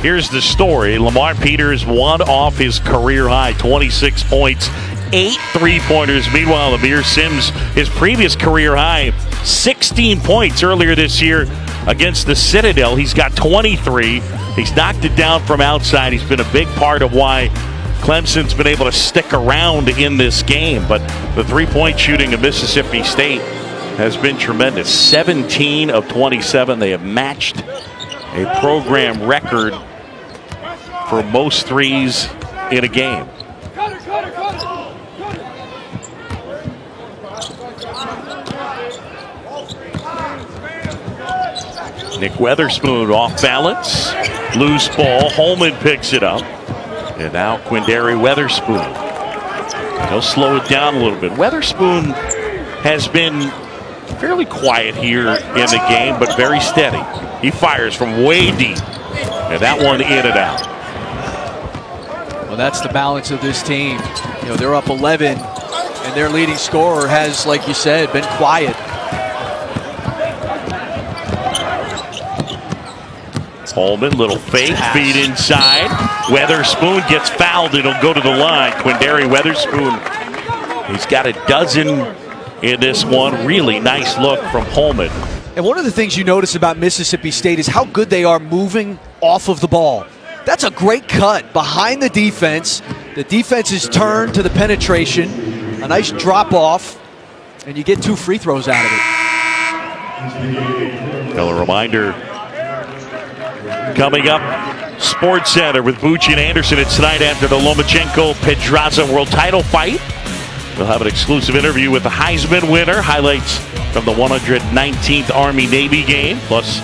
Here's the story. Lamar Peters won off his career high, 26 points, 8 3-pointers. Meanwhile, Amir Sims, his previous career high, 16 points earlier this year against the Citadel. He's got 23. He's knocked it down from outside. He's been a big part of why Clemson's been able to stick around in this game. But the 3-point shooting of Mississippi State has been tremendous. 17 of 27. They have matched a program record for most threes in a game. Nick Weatherspoon off balance. Loose ball. Holman picks it up. And now Quindary Weatherspoon. He'll slow it down a little bit. Weatherspoon has been fairly quiet here in the game, but very steady. He fires from way deep. And that one in and out. Well, that's the balance of this team. You know, they're up 11, and their leading scorer has, like you said, been quiet. Holman, little fake feed inside. Weatherspoon gets fouled. It'll go to the line. Quindary Weatherspoon, he's got a dozen in this one. Really nice look from Holman. And one of the things you notice about Mississippi State is how good they are moving off of the ball. That's a great cut behind the defense. The defense is turned to the penetration. A nice drop off, and you get 2 free throws out of it. Well, a reminder coming up, Sports Center with Bucci and Anderson. It's tonight after the Lomachenko-Pedraza world title fight. We'll have an exclusive interview with the Heisman winner, highlights from the 119th Army-Navy game, plus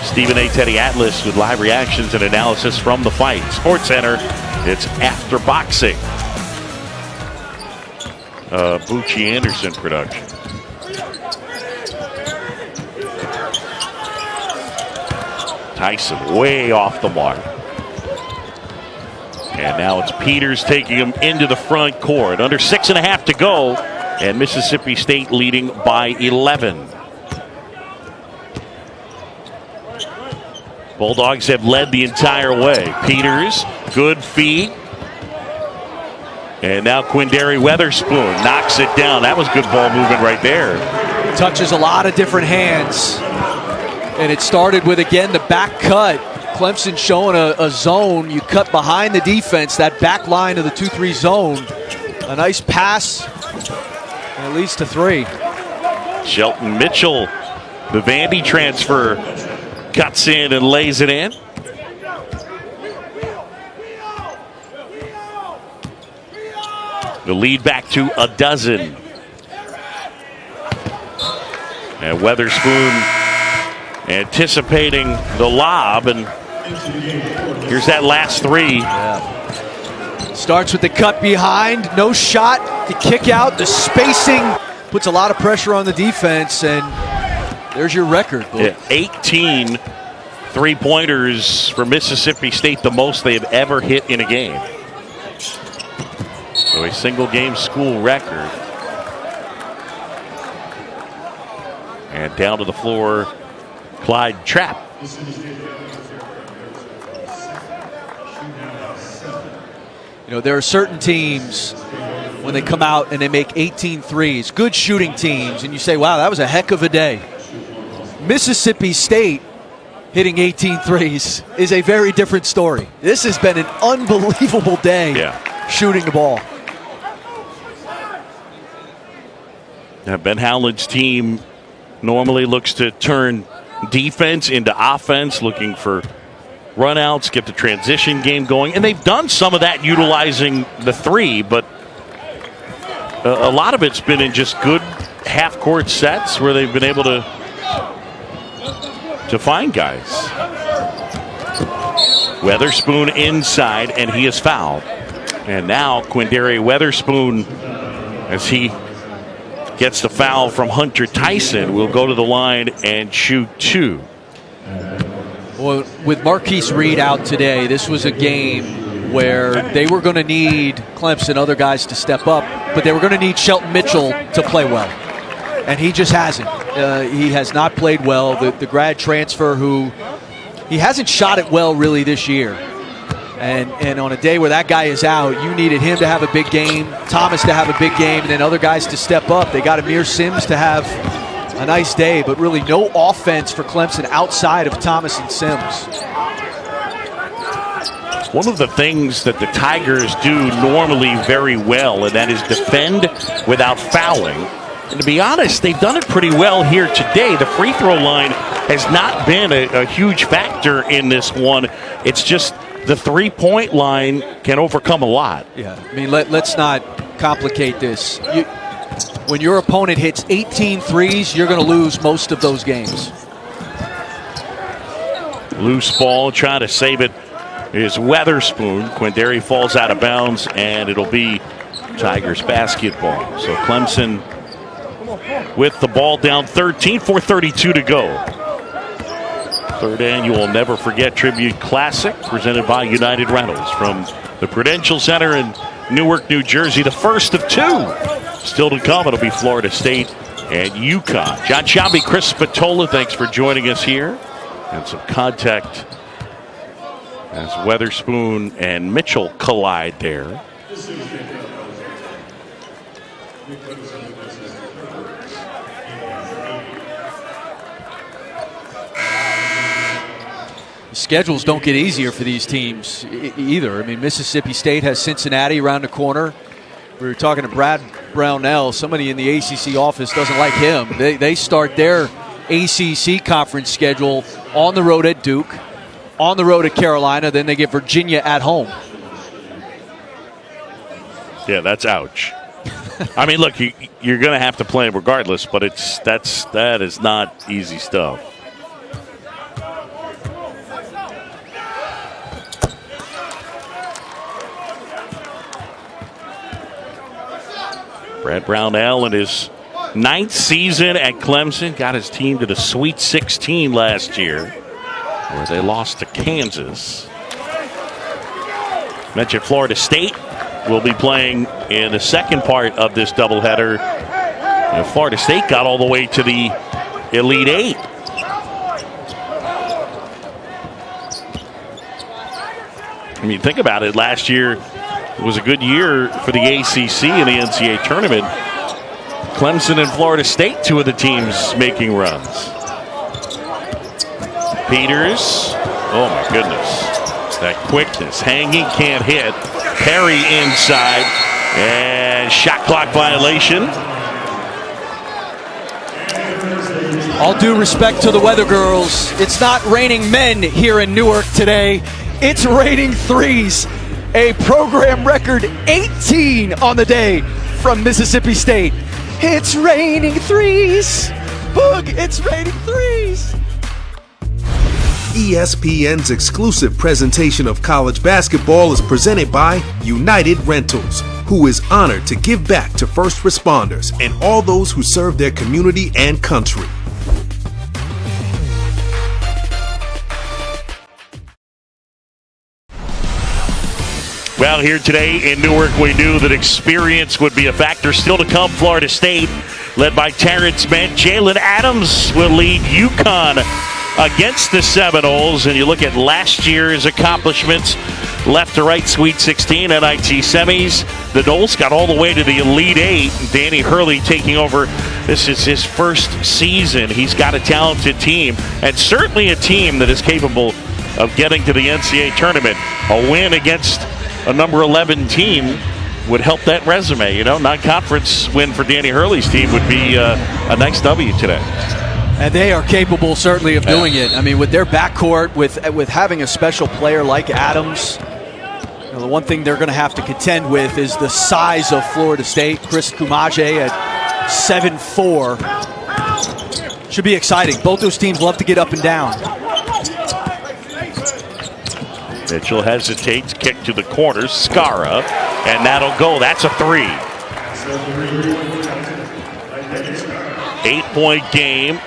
Stephen A. Teddy Atlas with live reactions and analysis from the fight. Sports Center, it's After Boxing. Bucci Anderson production. Tyson way off the mark. And now it's Peters taking him into the front court. Under 6.5 to go, and Mississippi State leading by 11. Bulldogs have led the entire way. Peters, good feed. And now Quindary Weatherspoon knocks it down. That was good ball movement right there. Touches a lot of different hands. And it started with, again, the back cut. Clemson showing a zone. You cut behind the defense, that back line of the 2-3 zone. A nice pass, and it leads to 3. Shelton Mitchell, the Vandy transfer, cuts in and lays it in. The lead back to 12. And Weatherspoon anticipating the lob, and here's that last 3. Yeah. Starts with the cut behind, no shot, the kick out, the spacing puts a lot of pressure on the defense, and there's your record. Yeah, 18 3-pointers for Mississippi State, the most they have ever hit in a game. So a single game school record. And down to the floor, Clyde Trapp. You know, there are certain teams when they come out and they make 18 threes. Good shooting teams, and you say, wow, that was a heck of a day. Mississippi State hitting 18 threes is a very different story. This has been an unbelievable day shooting the ball. Ben Howland's team normally looks to turn defense into offense, looking for runouts, get the transition game going. And they've done some of that utilizing the three, but a lot of it's been in just good half-court sets where they've been able to find guys. Weatherspoon inside, and he is fouled. And now Quindary Weatherspoon, as he gets the foul from Hunter Tyson, will go to the line and shoot 2. Well, with Marquise Reed out today, this was a game where they were going to need Clemson, other guys to step up, but they were going to need Shelton Mitchell to play well. And he just hasn't. He has not played well. The grad transfer he hasn't shot it well really this year. And on a day where that guy is out, you needed him to have a big game, Thomas to have a big game, and then other guys to step up. They got Amir Sims to have a nice day, but really no offense for Clemson outside of Thomas and Sims. One of the things that the Tigers do normally very well, and that is defend without fouling. And to be honest, they've done it pretty well here today. The free throw line has not been a huge factor in this one. It's just the three-point line can overcome a lot. Yeah, I mean, let's not complicate this. When your opponent hits 18 threes, you're going to lose most of those games. Loose ball, trying to save it is Weatherspoon. Quindary falls out of bounds, and it'll be Tigers basketball. So Clemson with the ball down 13, 4:32 to go. Third annual Never Forget Tribute Classic presented by United Rentals from the Prudential Center in Newark, New Jersey. The first of 2 still to come. It'll be Florida State and UConn. John Sciambi, Chris Spatola, thanks for joining us here. And some contact as Weatherspoon and Mitchell collide there. The schedules don't get easier for these teams either. I mean, Mississippi State has Cincinnati around the corner. We were talking to Brad Brownell. Somebody in the ACC office doesn't like him. They start their ACC conference schedule on the road at Duke, on the road at Carolina, then they get Virginia at home. Yeah, that's ouch. I mean, look, you're going to have to play regardless, but that is not easy stuff. Brad Brownell in his 9th season at Clemson got his team to the Sweet 16 last year, where they lost to Kansas. Mentioned Florida State will be playing in the second part of this doubleheader. And Florida State got all the way to the Elite 8. I mean, think about it. Last year it was a good year for the ACC in the NCAA tournament. Clemson and Florida State, 2 of the teams making runs. Peters, oh my goodness. That quickness, hanging, can't hit. Perry inside, and shot clock violation. All due respect to the weather girls, it's not raining men here in Newark today. It's raining threes. A program record 18 on the day from Mississippi State. It's raining threes. Boog, it's raining threes. ESPN's exclusive presentation of college basketball is presented by United Rentals, who is honored to give back to first responders and all those who serve their community and country. Well, here today in Newark, we knew that experience would be a factor. Still to come, Florida State, led by Terrence Mann. Jalen Adams will lead UConn against the Seminoles. And you look at last year's accomplishments, left to right Sweet 16 NIT semis. The Knolls got all the way to the Elite Eight. Danny Hurley taking over. This is his first season. He's got a talented team, and certainly a team that is capable of getting to the NCAA tournament. A win against a number 11 team would help that resume. You know, non-conference win for Danny Hurley's team would be a nice W today. And they are capable, certainly, of doing it. I mean, with their backcourt, with having a special player like Adams, you know, the one thing they're going to have to contend with is the size of Florida State. Chris Kumaje at 7'4". Should be exciting. Both those teams love to get up and down. Mitchell hesitates, kick to the corner, Skara, and that'll go. That's a 3. 8-point game.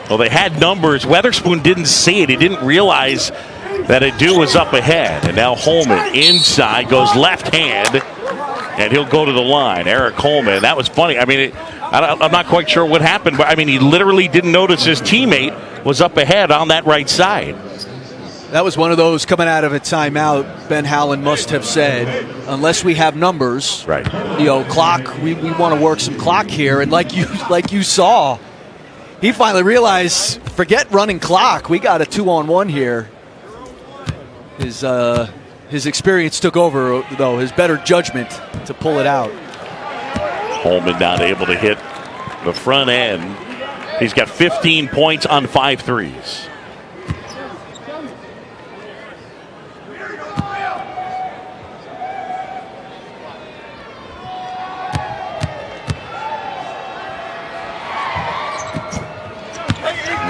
Well, they had numbers. Weatherspoon didn't see it. He didn't realize that Adu was up ahead. And now Holman inside, goes left hand, and he'll go to the line. Eric Holman. That was funny. I mean, I'm not quite sure what happened, but I mean, he literally didn't notice his teammate was up ahead on that right side. That was one of those coming out of a timeout. Ben Howland must have said, unless we have numbers, right? You know, clock. We want to work some clock here, and like you saw, he finally realized, forget running clock. We got a 2-on-1 here. His experience took over, though. His better judgment to pull it out. Holman not able to hit the front end. He's got 15 points on 5 threes.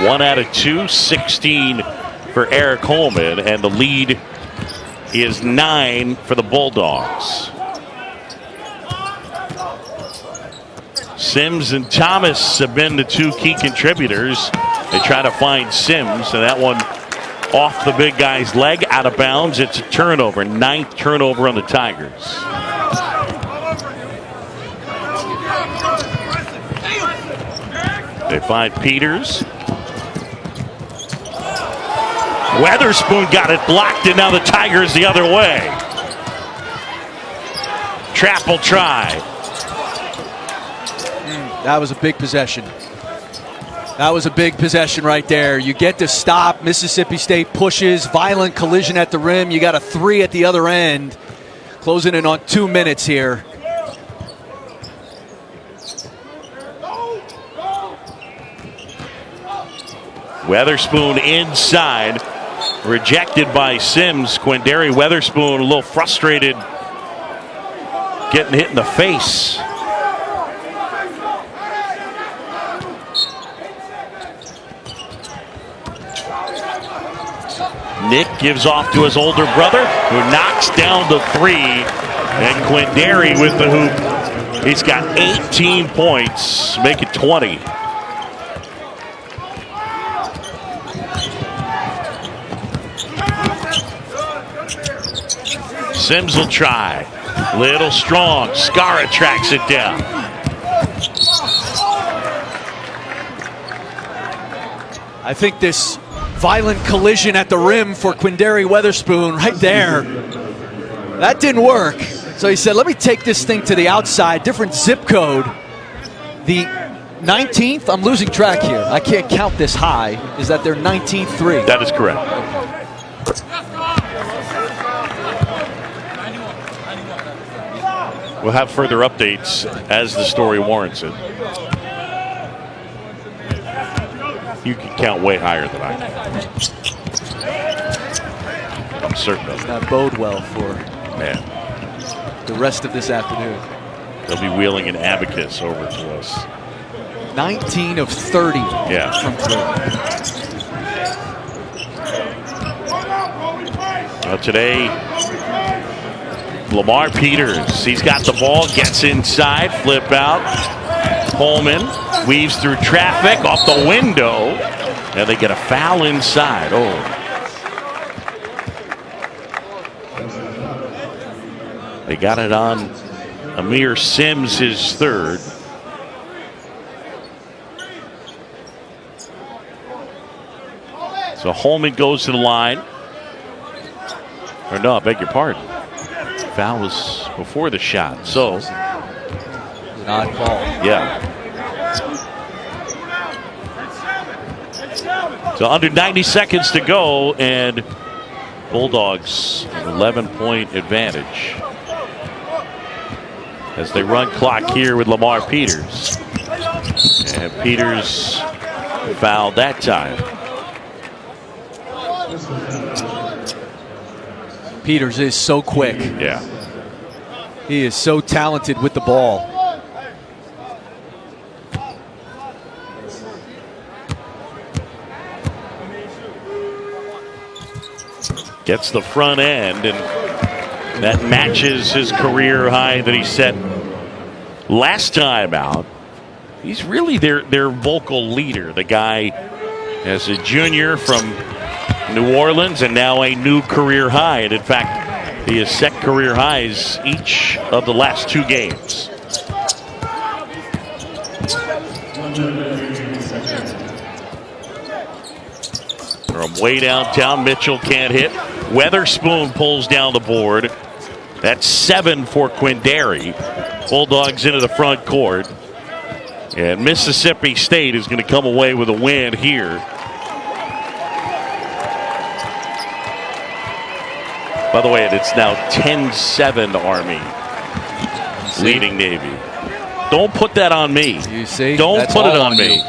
One out of 2, 16 for Eric Holman, and the lead is 9 for the Bulldogs. Sims and Thomas have been the 2 key contributors. They try to find Sims, and that one off the big guy's leg, out of bounds. It's a turnover, 9th turnover on the Tigers. They find Peters. Weatherspoon got it blocked, and now the Tigers the other way. Trapp will try. That was a big possession. That was a big possession right there. You get to stop. Mississippi State pushes. Violent collision at the rim. You got a 3 at the other end. Closing in on 2 minutes here. Weatherspoon inside. Rejected by Sims. Quindary Weatherspoon a little frustrated, getting hit in the face. Nick gives off to his older brother, who knocks down the 3. And Quindary with the hoop. He's got 18 points, make it 20. Sims will try. Little strong. Skara tracks it down. I think this violent collision at the rim for Quindary Weatherspoon right there, that didn't work. So he said, let me take this thing to the outside, different zip code. The 19th, I'm losing track here. I can't count this high. Is that their 19th 3? That is correct. We'll have further updates as the story warrants it. You can count way higher than I can. I'm certain of it. That bode well for the rest of this afternoon. They'll be wheeling an abacus over to us. 19 of 30 from 3. Well, today, Lamar Peters, he's got the ball, gets inside, flip out. Holman weaves through traffic, off the window, and they get a foul inside. Oh. They got it on Amir Sims, his 3rd. So Holman goes to the line. Or no, I beg your pardon. Foul was before the shot. So, an odd ball. Yeah. So under 90 seconds to go, and Bulldogs an 11-point advantage as they run clock here with Lamar Peters. And Peters fouled that time. Peters is so quick. Yeah. He is so talented with the ball. Gets the front end, and that matches his career high that he set last time out. He's really their vocal leader. The guy as a junior from New Orleans and now a new career high. And in fact, he has set career highs each of the last 2 games. From way downtown, Mitchell can't hit. Weatherspoon pulls down the board. That's 7 for Quindary. Bulldogs into the front court. And Mississippi State is going to come away with a win here. By the way, it's now 10-7 Army leading Navy. Don't put that on me. You see? Don't That's put it all on me. you.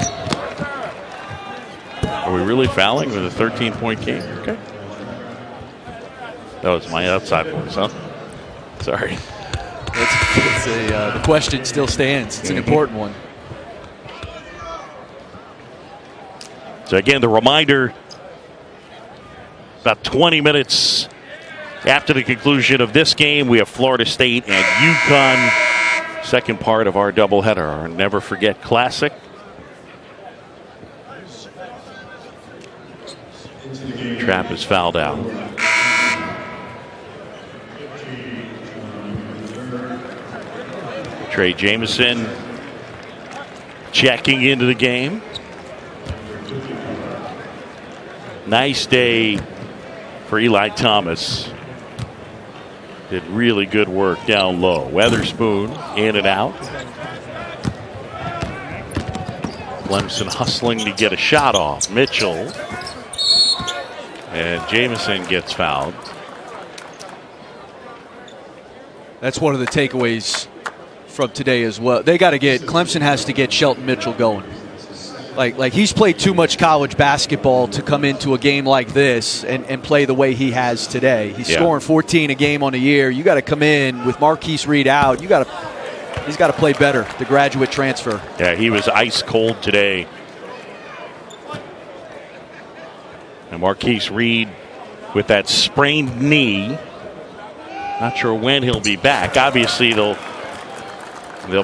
Are we really fouling with a 13-point game? Okay. That was my outside voice, huh? Sorry. The question still stands. It's an important one. So again, the reminder, about 20 minutes after the conclusion of this game, we have Florida State and UConn. Second part of our doubleheader, our Never Forget Classic. Trapp is fouled out. Trey Jameson checking into the game. Nice day for Eli Thomas. Did really good work down low. Weatherspoon in and out. Clemson hustling to get a shot off. Mitchell. And Jameson gets fouled. That's one of the takeaways from today as well. Clemson has to get Shelton Mitchell going. Like he's played too much college basketball to come into a game like this and play the way he has today. He's scoring 14 a game on the year. You got to come in with Marquise Reed out. He's got to play better, the graduate transfer. Yeah, he was ice cold today. And Marquise Reed with that sprained knee. Not sure when he'll be back. Obviously, they'll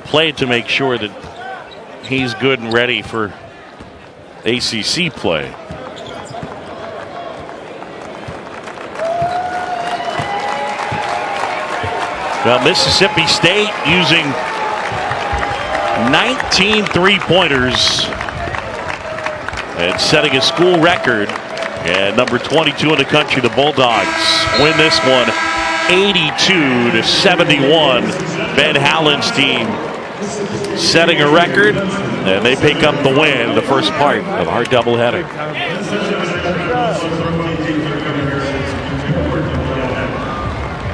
play to make sure that he's good and ready for ACC play. Well, Mississippi State using 19 three-pointers and setting a school record. And number 22 in the country, the Bulldogs win this one 82-71. Ben Howland's team setting a record, and they pick up the win, the first part of our doubleheader.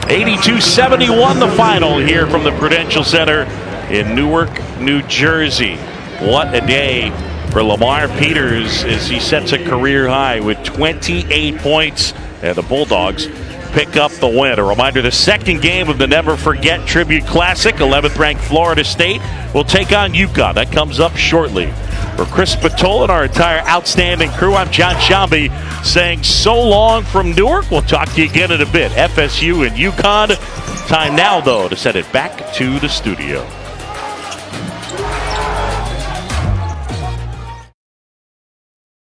82-71 the final here from the Prudential Center in Newark, New Jersey. What a day for Lamar Peters as he sets a career high with 28 points, and the Bulldogs pick up the win. A reminder, the second game of the Never Forget Tribute Classic, 11th ranked Florida State will take on UConn. That comes up shortly. For Chris Patola and our entire outstanding crew, I'm John Shambi saying so long from Newark. We'll talk to you again in a bit. FSU and UConn. Time now, though, to send it back to the studio.